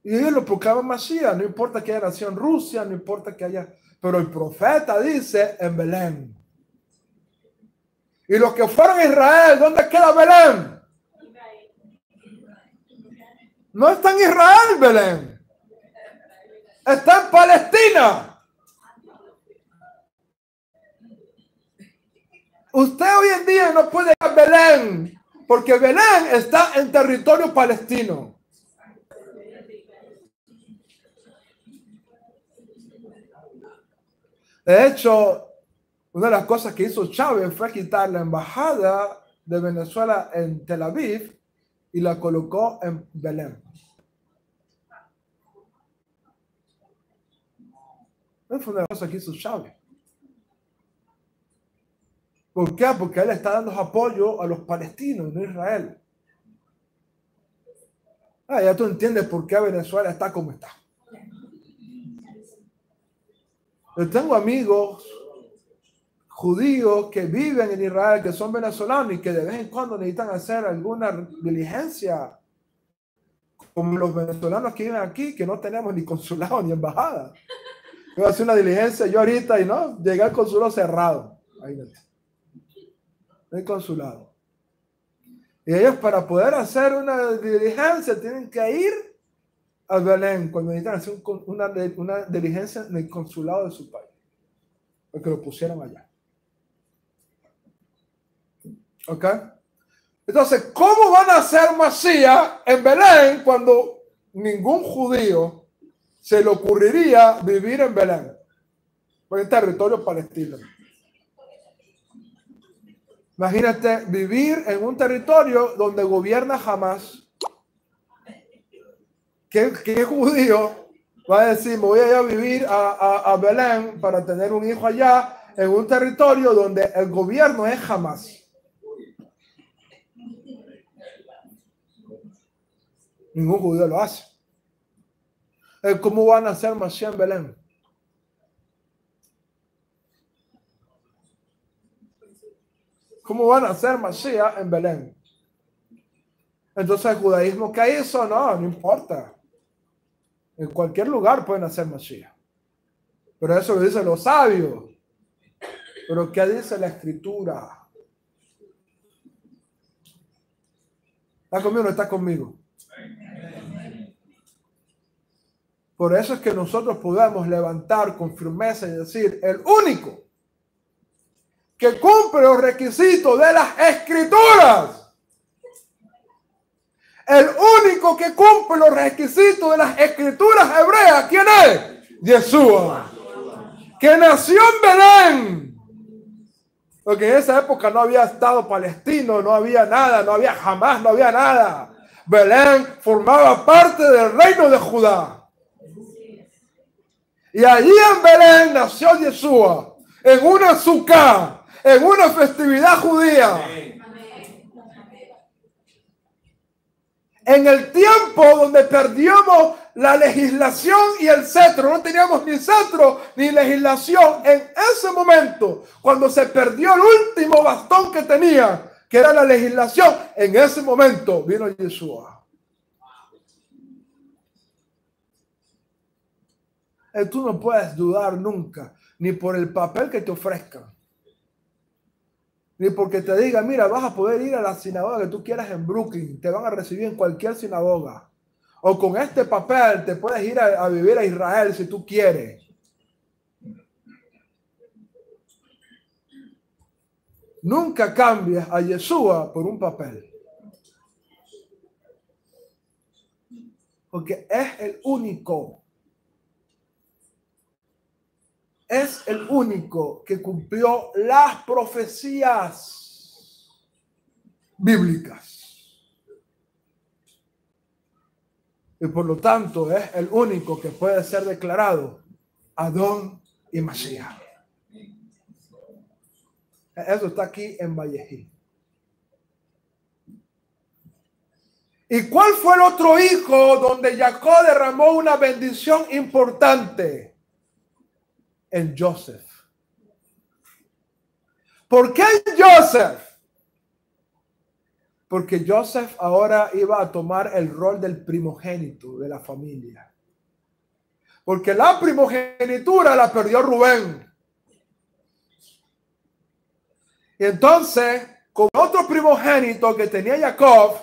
Y ellos lo proclaman Mashiach, no importa que haya nacido en Rusia, no importa que haya... Pero el profeta dice en Belén. Y los que fueron a Israel, ¿dónde queda Belén? No está en Israel, Belén. Está en Palestina. Usted hoy en día no puede ir a Belén, porque Belén está en territorio palestino. De hecho, una de las cosas que hizo Chávez fue quitar la embajada de Venezuela en Tel Aviv y la colocó en Belén. Esa fue una de las cosas que hizo Chávez. ¿Por qué? Porque él está dando apoyo a los palestinos, no a Israel. Ya tú entiendes por qué Venezuela está como está. Yo tengo amigos judíos que viven en Israel, que son venezolanos y que de vez en cuando necesitan hacer alguna diligencia, como los venezolanos que viven aquí, que no tenemos ni consulado ni embajada. Voy a hacer una diligencia yo ahorita y no, llegué al consulado cerrado. Ahí no hay consulado. Y ellos para poder hacer una diligencia tienen que ir a Belén cuando necesitan hacer una diligencia en el consulado de su país. Porque lo pusieron allá. ¿Ok? Entonces, ¿cómo van a hacer Mashiach en Belén cuando ningún judío se le ocurriría vivir en Belén? Por el territorio palestino. Imagínate vivir en un territorio donde gobierna Hamas. ¿Qué judío va a decir, me voy a ir a vivir a Belén para tener un hijo allá en un territorio donde el gobierno es Hamas? Ningún judío lo hace. ¿Cómo van a hacer Mashiach en Belén? ¿Cómo van a hacer Mashiach en Belén? Entonces el judaísmo, ¿qué hizo? No importa. En cualquier lugar pueden hacer Mashiach. Pero eso lo dicen los sabios. Pero ¿qué dice la Escritura? ¿Está conmigo o no está conmigo? Por eso es que nosotros podemos levantar con firmeza y decir, el único que cumple los requisitos de las Escrituras, el único que cumple los requisitos de las Escrituras hebreas, ¿quién es? Yeshua, que nació en Belén. Porque en esa época no había Estado palestino, no había nada, no había jamás, no había nada. Belén formaba parte del reino de Judá. Y allí en Belén nació Yeshua, en una sukkah, en una festividad judía. En el tiempo donde perdimos la legislación y el cetro, no teníamos ni cetro ni legislación, en ese momento, cuando se perdió el último bastón que tenía, que era la legislación, en ese momento vino Yeshua. Tú no puedes dudar nunca, ni por el papel que te ofrezcan, ni porque te digan, mira, vas a poder ir a la sinagoga que tú quieras en Brooklyn, te van a recibir en cualquier sinagoga. O con este papel te puedes ir a vivir a Israel si tú quieres. Nunca cambies a Yeshua por un papel. Porque es el único. Es el único que cumplió las profecías bíblicas. Y por lo tanto es el único que puede ser declarado Adón y Mashiach. Eso está aquí en Vallejí. ¿Y cuál fue el otro hijo donde Jacob derramó una bendición importante? en Joseph. ¿Por qué en Joseph? Porque Joseph ahora iba a tomar el rol del primogénito de la familia. Porque la primogenitura la perdió Rubén. Y entonces, con otro primogénito que tenía Jacob,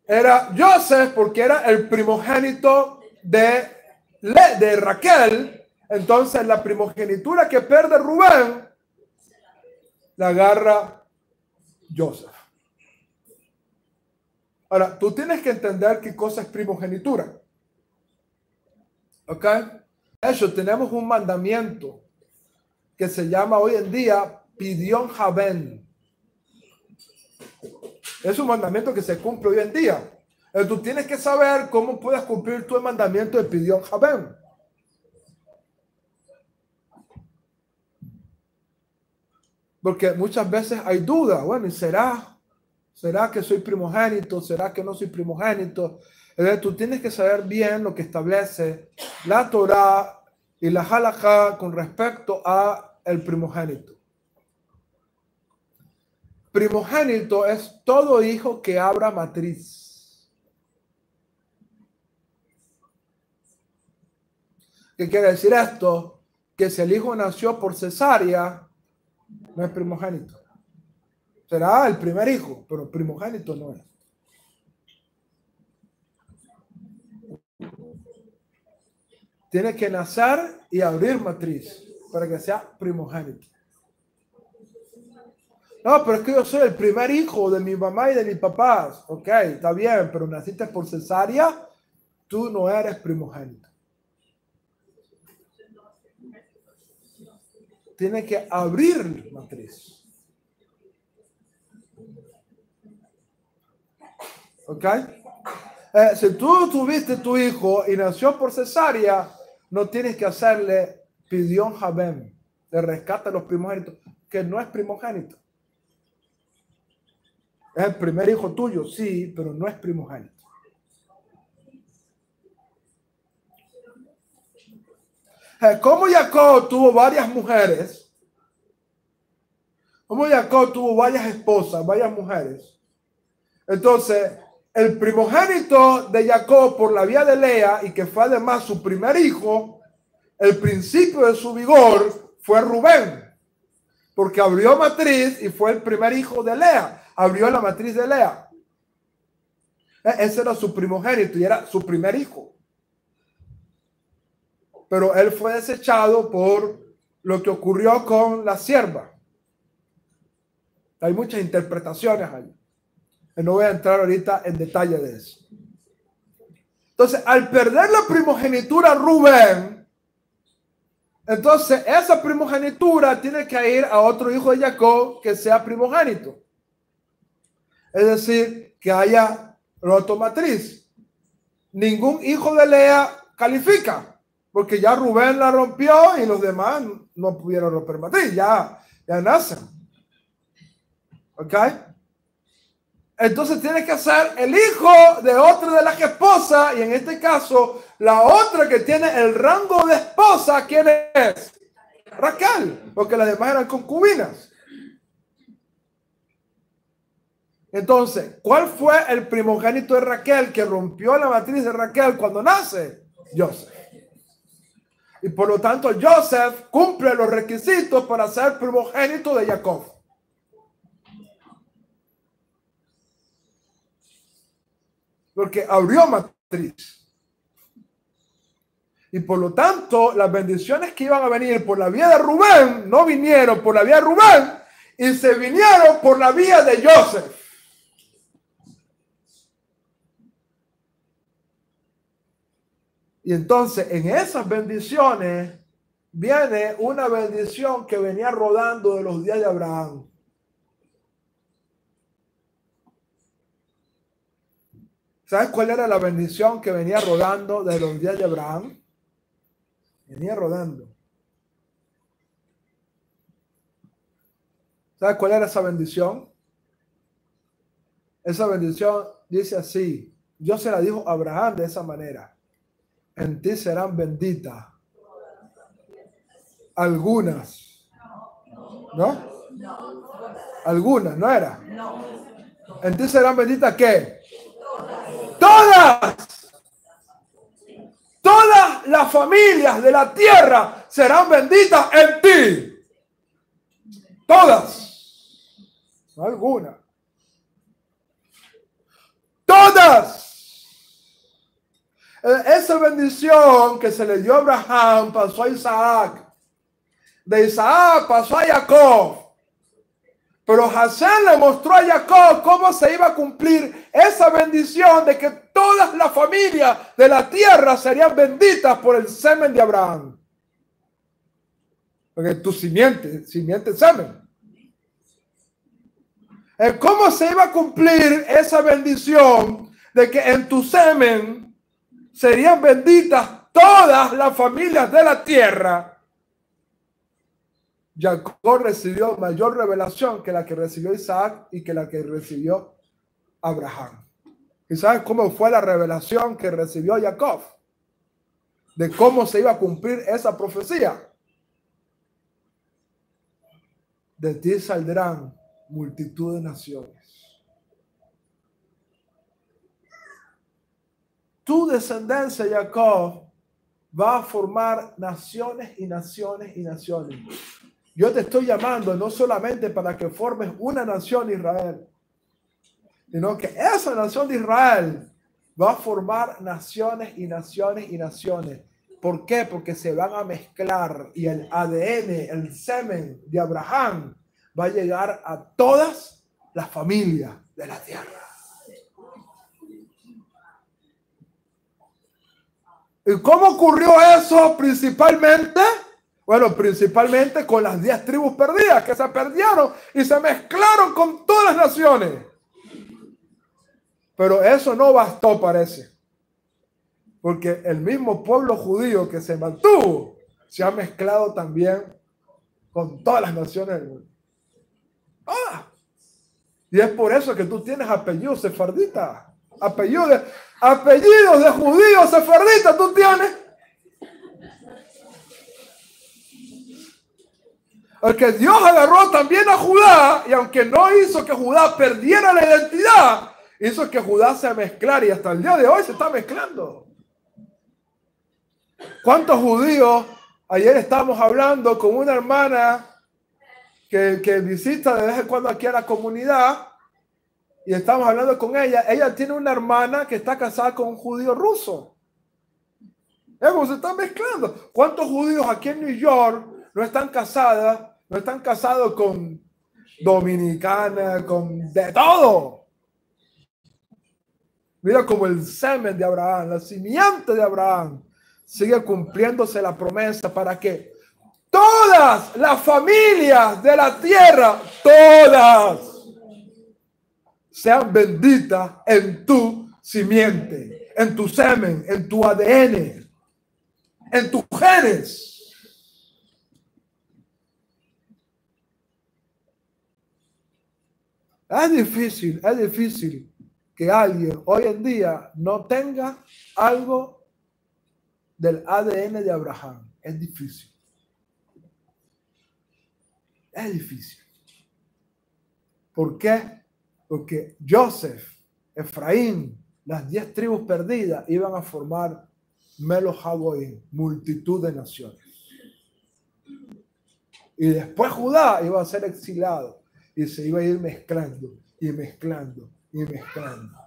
era Joseph, porque era el primogénito de Raquel. Entonces, la primogenitura que pierde Rubén, la agarra Joseph. Ahora, tú tienes que entender qué cosa es primogenitura. ¿Ok? De hecho, tenemos un mandamiento que se llama hoy en día Pidyon Haben. Es un mandamiento que se cumple hoy en día. Tú tienes que saber cómo puedes cumplir tu mandamiento de Pidyon Haben. Porque muchas veces hay duda. Bueno, ¿y será que soy primogénito? ¿Será que no soy primogénito? Entonces, tú tienes que saber bien lo que establece la Torá y la halajá con respecto a el primogénito. Primogénito es todo hijo que abra matriz. ¿Qué quiere decir esto? Que si el hijo nació por cesárea, no es primogénito. Será el primer hijo, pero primogénito no es. Tiene que nacer y abrir matriz para que sea primogénito. No, pero es que yo soy el primer hijo de mi mamá y de mis papás. Ok, está bien, pero naciste por cesárea, tú no eres primogénito. Tiene que abrir matriz. ¿Ok? Si tú tuviste tu hijo y nació por cesárea, no tienes que hacerle Pidyon Haben, de rescate a los primogénitos, que no es primogénito. Es el primer hijo tuyo, sí, pero no es primogénito. Como Jacob tuvo varias mujeres, como Jacob tuvo varias esposas, varias mujeres, entonces el primogénito de Jacob por la vía de Lea, y que fue además su primer hijo, el principio de su vigor fue Rubén, porque abrió matriz y fue el primer hijo de Lea, abrió la matriz de Lea. Ese era su primogénito y era su primer hijo. Pero él fue desechado por lo que ocurrió con la sierva. Hay muchas interpretaciones ahí. No voy a entrar ahorita en detalle de eso. Entonces, al perder la primogenitura Rubén, entonces esa primogenitura tiene que ir a otro hijo de Jacob que sea primogénito. Es decir, que haya roto matriz. Ningún hijo de Lea califica, porque ya Rubén la rompió y los demás no pudieron romper matriz, ya nacen. ¿Ok? Entonces tiene que ser el hijo de otra de las esposas, y en este caso, la otra que tiene el rango de esposa, ¿quién es? Raquel, porque las demás eran concubinas. Entonces, ¿cuál fue el primogénito de Raquel que rompió la matriz de Raquel cuando nace? Joseph. Y por lo tanto, Joseph cumple los requisitos para ser primogénito de Jacob. Porque abrió matriz. Y por lo tanto, las bendiciones que iban a venir por la vía de Rubén no vinieron por la vía de Rubén, y se vinieron por la vía de Joseph. Y entonces en esas bendiciones viene una bendición que venía rodando de los días de Abraham. ¿Sabes cuál era la bendición que venía rodando de los días de Abraham? Venía rodando. ¿Sabes cuál era esa bendición? Esa bendición dice así. Dios se la dijo a Abraham de esa manera: en ti serán benditas Algunas. ¿No? Algunas, ¿no era? Entonces serán benditas ¿qué? Todas. Todas las familias de la tierra serán benditas en ti. Todas. No algunas. Todas. Esa bendición que se le dio a Abraham pasó a Isaac. De Isaac pasó a Jacob. Pero Hashem le mostró a Jacob cómo se iba a cumplir esa bendición de que todas las familias de la tierra serían benditas por el semen de Abraham. Porque tu simiente semen. ¿Cómo se iba a cumplir esa bendición de que en tu semen serían benditas todas las familias de la tierra? Jacob recibió mayor revelación que la que recibió Isaac y que la que recibió Abraham. ¿Y sabes cómo fue la revelación que recibió Jacob? De cómo se iba a cumplir esa profecía. De ti saldrán multitud de naciones. Tu descendencia, Jacob, va a formar naciones y naciones y naciones. Yo te estoy llamando no solamente para que formes una nación Israel, sino que esa nación de Israel va a formar naciones y naciones y naciones. ¿Por qué? Porque se van a mezclar y el ADN, el semen de Abraham va a llegar a todas las familias de la tierra. ¿Y cómo ocurrió eso principalmente? Bueno, principalmente con las 10 tribus perdidas que se perdieron y se mezclaron con todas las naciones. Pero eso no bastó, parece. Porque el mismo pueblo judío que se mantuvo se ha mezclado también con todas las naciones del mundo. Y es por eso que tú tienes apellidos sefarditas. Apellidos de judíos sefarditas tú tienes. Porque Dios agarró también a Judá, y aunque no hizo que Judá perdiera la identidad, hizo que Judá se mezclara, y hasta el día de hoy se está mezclando. ¿Cuántos judíos? Ayer estábamos hablando con una hermana que visita de vez en cuando aquí a la comunidad, y estamos hablando con ella. Ella tiene una hermana que está casada con un judío ruso. Se están mezclando. ¿Cuántos judíos aquí en New York no están casados con dominicana, con de todo? Mira como el semen de Abraham, la simiente de Abraham, sigue cumpliéndose la promesa para que todas las familias de la tierra, todas, sean benditas en tu simiente, en tu semen, en tu ADN, en tus genes. Es difícil que alguien hoy en día no tenga algo del ADN de Abraham. Es difícil. Es difícil. ¿Por qué? Porque Joseph, Efraín, las 10 tribus perdidas iban a formar Melo Hagoim, multitud de naciones. Y después Judá iba a ser exilado y se iba a ir mezclando y mezclando y mezclando.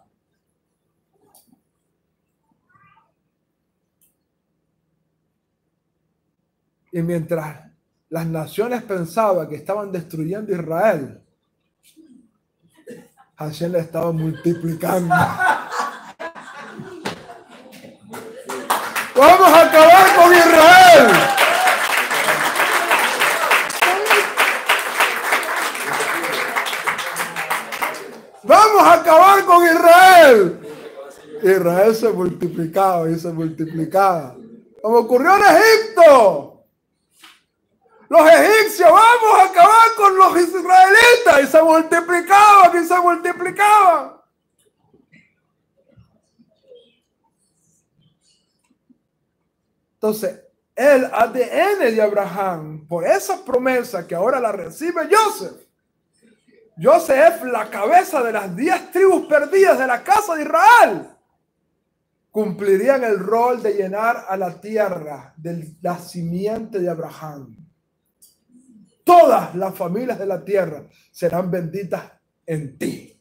Y mientras las naciones pensaban que estaban destruyendo Israel, Hashem le estaba multiplicando. Vamos a acabar con Israel. Vamos a acabar con Israel. Israel se multiplicaba y se multiplicaba. Como ocurrió en Egipto. Los egipcios, vamos a acabar con los israelitas. Y se multiplicaban y se multiplicaban. Entonces, el ADN de Abraham, por esa promesa que ahora la recibe Joseph. Joseph, la cabeza de las 10 tribus perdidas de la casa de Israel, cumplirían el rol de llenar a la tierra de la simiente de Abraham. Todas las familias de la tierra serán benditas en ti,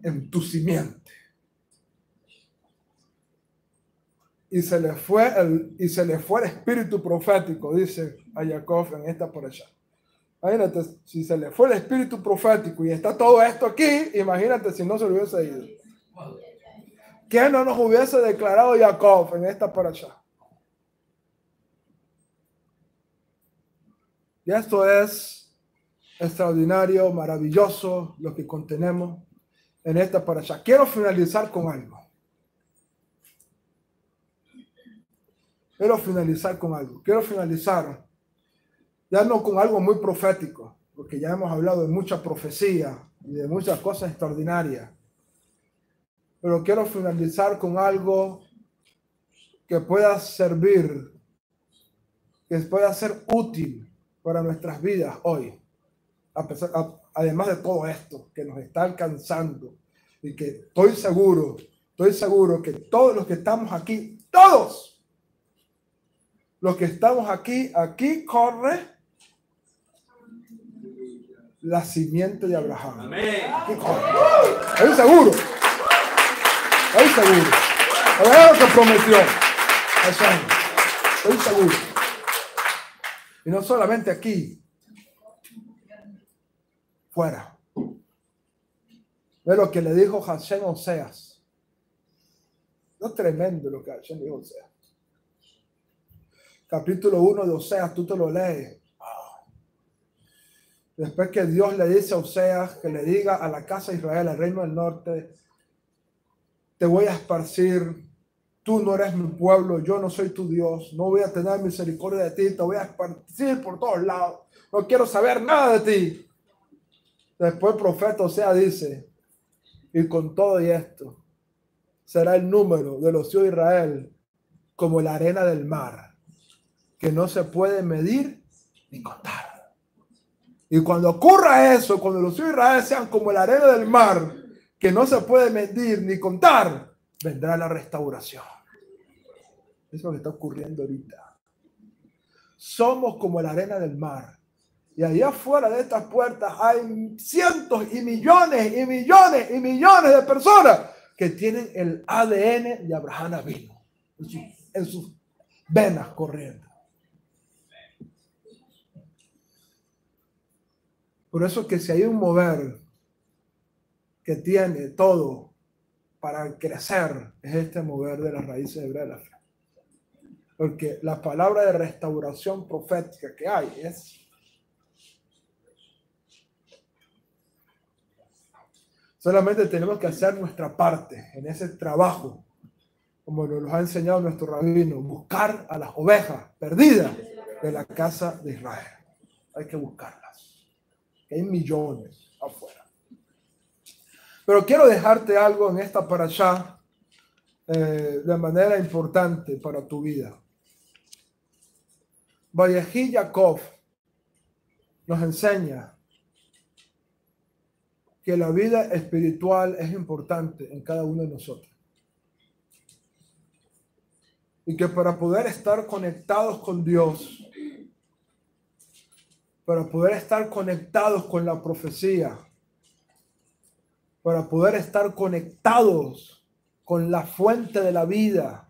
en tu simiente. Y se le fue el espíritu profético, dice a Jacob en esta parasha. Imagínate, si se le fue el espíritu profético y está todo esto aquí, imagínate si no se le hubiese ido. ¿Qué no nos hubiese declarado Jacob en esta parasha? Y esto es extraordinario, maravilloso, lo que contenemos en esta parasha. Quiero finalizar con algo. Quiero finalizar ya no con algo muy profético, porque ya hemos hablado de mucha profecía y de muchas cosas extraordinarias. Pero quiero finalizar con algo que pueda servir, que pueda ser útil para nuestras vidas hoy. Además de todo esto que nos está alcanzando y que estoy seguro que todos los que estamos aquí, todos los que estamos aquí corre la simiente de Abraham. Amén. Aquí corre. Estoy seguro. A ver lo que prometió. Estoy seguro. Y no solamente aquí, fuera. Ve lo que le dijo Hashem a Oseas. Es tremendo lo que Hashem dijo a Oseas. Capítulo 1 de Oseas, tú te lo lees. Después que Dios le dice a Oseas que le diga a la casa de Israel, al reino del norte, te voy a esparcir, tú no eres mi pueblo, yo no soy tu Dios, no voy a tener misericordia de ti, te voy a esparcir por todos lados, no quiero saber nada de ti. Después el profeta Oseas dice, y con todo y esto, será el número de los hijos de Israel como la arena del mar, que no se puede medir ni contar. Y cuando ocurra eso, cuando los hijos de Israel sean como la arena del mar, que no se puede medir ni contar, vendrá la restauración. Eso es lo que está ocurriendo ahorita. Somos como la arena del mar. Y allá afuera de estas puertas hay cientos y millones y millones y millones de personas que tienen el ADN de Abraham Avinu en sus venas corriendo. Por eso que si hay un mover que tiene todo para crecer, es este mover de las raíces hebreas de la fe. Porque la palabra de restauración profética que hay es solamente tenemos que hacer nuestra parte en ese trabajo, como nos ha enseñado nuestro rabino, buscar a las ovejas perdidas de la casa de Israel. Hay que buscarlas. Hay millones afuera. Pero quiero dejarte algo en esta parashá de manera importante para tu vida. Vayehi Jacob nos enseña que la vida espiritual es importante en cada uno de nosotros. Y que para poder estar conectados con Dios, para poder estar conectados con la profecía, para poder estar conectados con la fuente de la vida,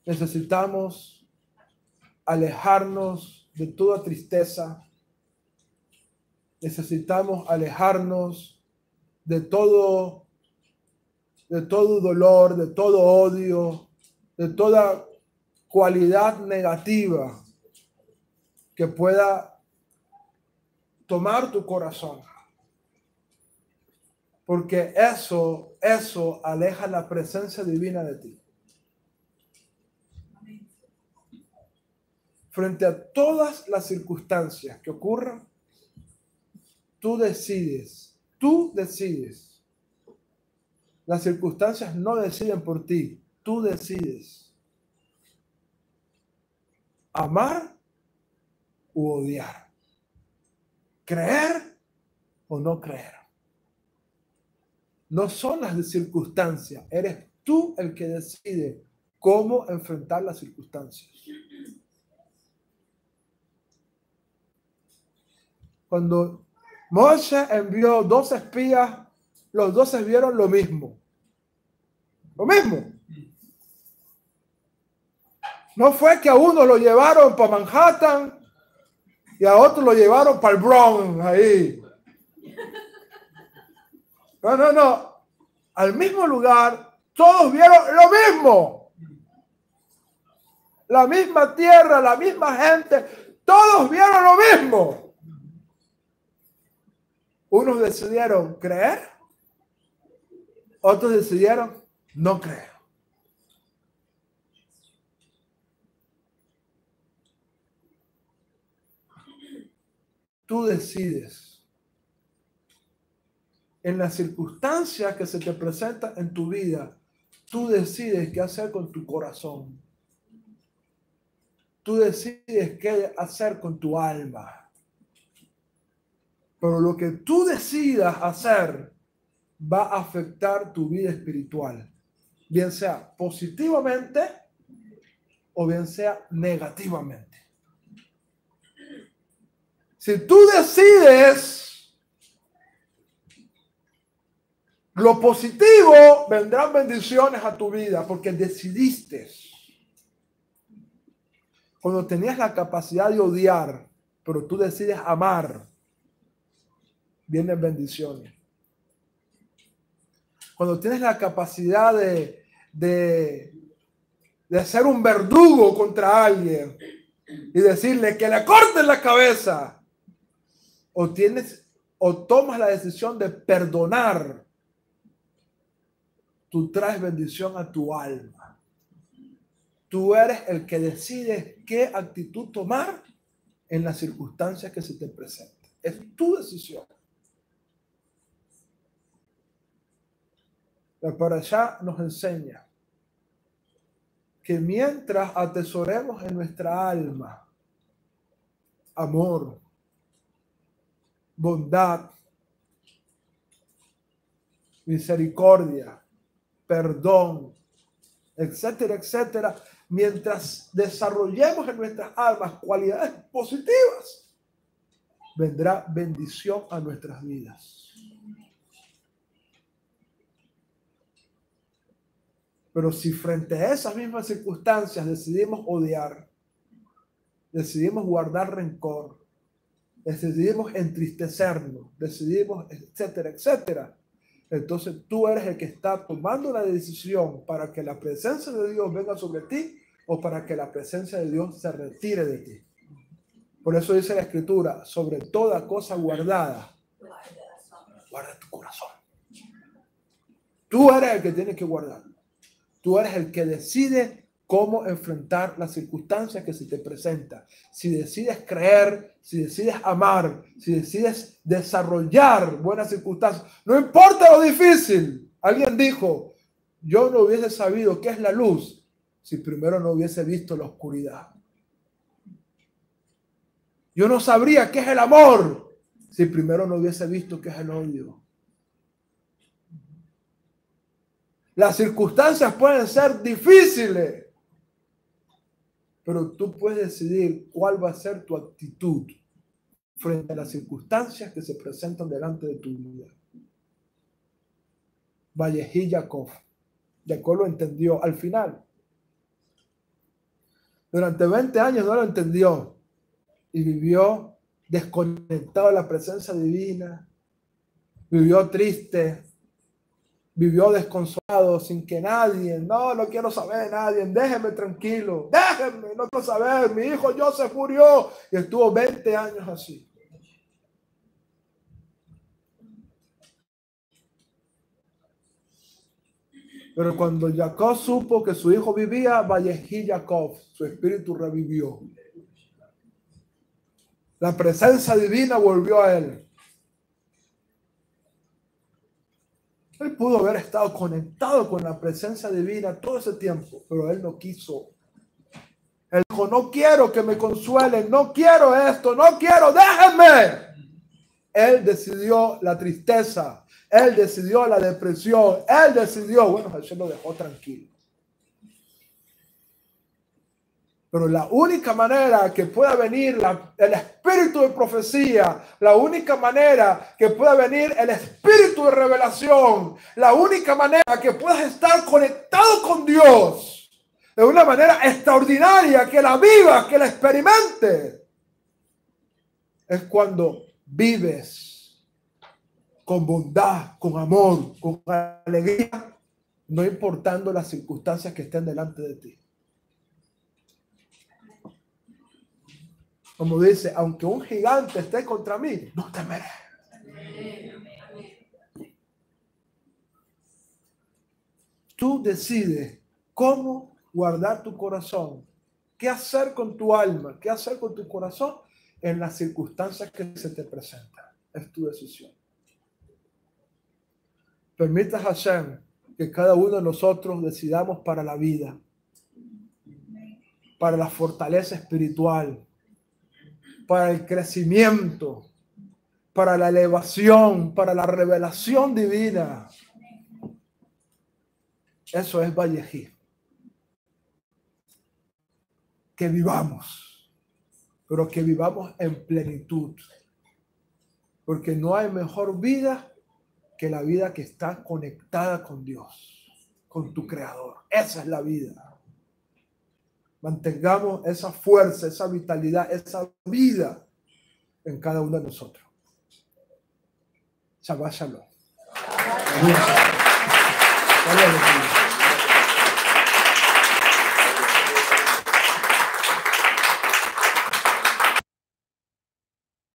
necesitamos alejarnos de toda tristeza, necesitamos alejarnos de todo dolor, de todo odio, de toda cualidad negativa que pueda tomar tu corazón. Porque eso aleja la presencia divina de ti. Frente a todas las circunstancias que ocurran, tú decides. Las circunstancias no deciden por ti, tú decides. amar u odiar, creer o no creer. No son las circunstancias, eres tú el que decide cómo enfrentar las circunstancias. Cuando Moshe envió 2 espías, los 12 vieron lo mismo. Lo mismo. No fue que a uno lo llevaron para Manhattan y a otro lo llevaron para el Bronx, ahí. No. Al mismo lugar, todos vieron lo mismo. La misma tierra, la misma gente, todos vieron lo mismo. Unos decidieron creer, otros decidieron no creer. Tú decides. En las circunstancias que se te presentan en tu vida, tú decides qué hacer con tu corazón. Tú decides qué hacer con tu alma. Pero lo que tú decidas hacer va a afectar tu vida espiritual, bien sea positivamente o bien sea negativamente. Si tú decides lo positivo, vendrán bendiciones a tu vida porque decidiste. Cuando tenías la capacidad de odiar, pero tú decides amar, vienen bendiciones. Cuando tienes la capacidad de ser un verdugo contra alguien y decirle que le corten la cabeza, o tomas la decisión de perdonar, tú traes bendición a tu alma. Tú eres el que decide qué actitud tomar en las circunstancias que se te presentan. Es tu decisión. La Parashá nos enseña que mientras atesoremos en nuestra alma amor, bondad, misericordia, perdón, etcétera, etcétera, mientras desarrollemos en nuestras almas cualidades positivas, vendrá bendición a nuestras vidas. Pero si frente a esas mismas circunstancias decidimos odiar, decidimos guardar rencor, decidimos entristecernos, decidimos, etcétera, etcétera, entonces tú eres el que está tomando la decisión para que la presencia de Dios venga sobre ti o para que la presencia de Dios se retire de ti. Por eso dice la Escritura, sobre toda cosa guardada, guarda tu corazón. Tú eres el que tienes que guardar. Tú eres el que decide cómo enfrentar las circunstancias que se te presentan. Si decides creer, si decides amar, si decides desarrollar buenas circunstancias, no importa lo difícil. Alguien dijo, yo no hubiese sabido qué es la luz si primero no hubiese visto la oscuridad. Yo no sabría qué es el amor si primero no hubiese visto qué es el odio. Las circunstancias pueden ser difíciles, pero tú puedes decidir cuál va a ser tu actitud frente a las circunstancias que se presentan delante de tu vida. Vallejí Jacob. Jacob lo entendió al final. Durante 20 años no lo entendió y vivió desconectado de la presencia divina, vivió triste, vivió desconsolado, sin que nadie, no quiero saber de nadie, déjenme tranquilo, déjenme, no quiero saber, mi hijo Joseph murió, y estuvo 20 años así. Pero cuando Jacob supo que su hijo vivía, Vallejí Jacob, su espíritu revivió. La presencia divina volvió a él. Él pudo haber estado conectado con la presencia divina todo ese tiempo, pero él no quiso. Él dijo, no quiero que me consuelen, no quiero esto, no quiero, déjenme. Él decidió la tristeza, él decidió la depresión, él decidió, bueno, Jesús lo dejó tranquilo. Pero la única manera que pueda venir el espíritu de profecía, la única manera que pueda venir el espíritu de revelación, la única manera que puedas estar conectado con Dios de una manera extraordinaria, que la vivas, que la experimentes, es cuando vives con bondad, con amor, con alegría, no importando las circunstancias que estén delante de ti. Como dice, aunque un gigante esté contra mí, no temeré. Tú decides cómo guardar tu corazón, qué hacer con tu alma, qué hacer con tu corazón en las circunstancias que se te presentan. Es tu decisión. Permita, Hashem, que cada uno de nosotros decidamos para la vida, para la fortaleza espiritual, para el crecimiento, para la elevación, para la revelación divina. Eso es Vallejí. Que vivamos, pero que vivamos en plenitud. Porque no hay mejor vida que la vida que está conectada con Dios, con tu Creador. Esa es la vida. Mantengamos esa fuerza, esa vitalidad, esa vida en cada uno de nosotros. Shabbat Shalom.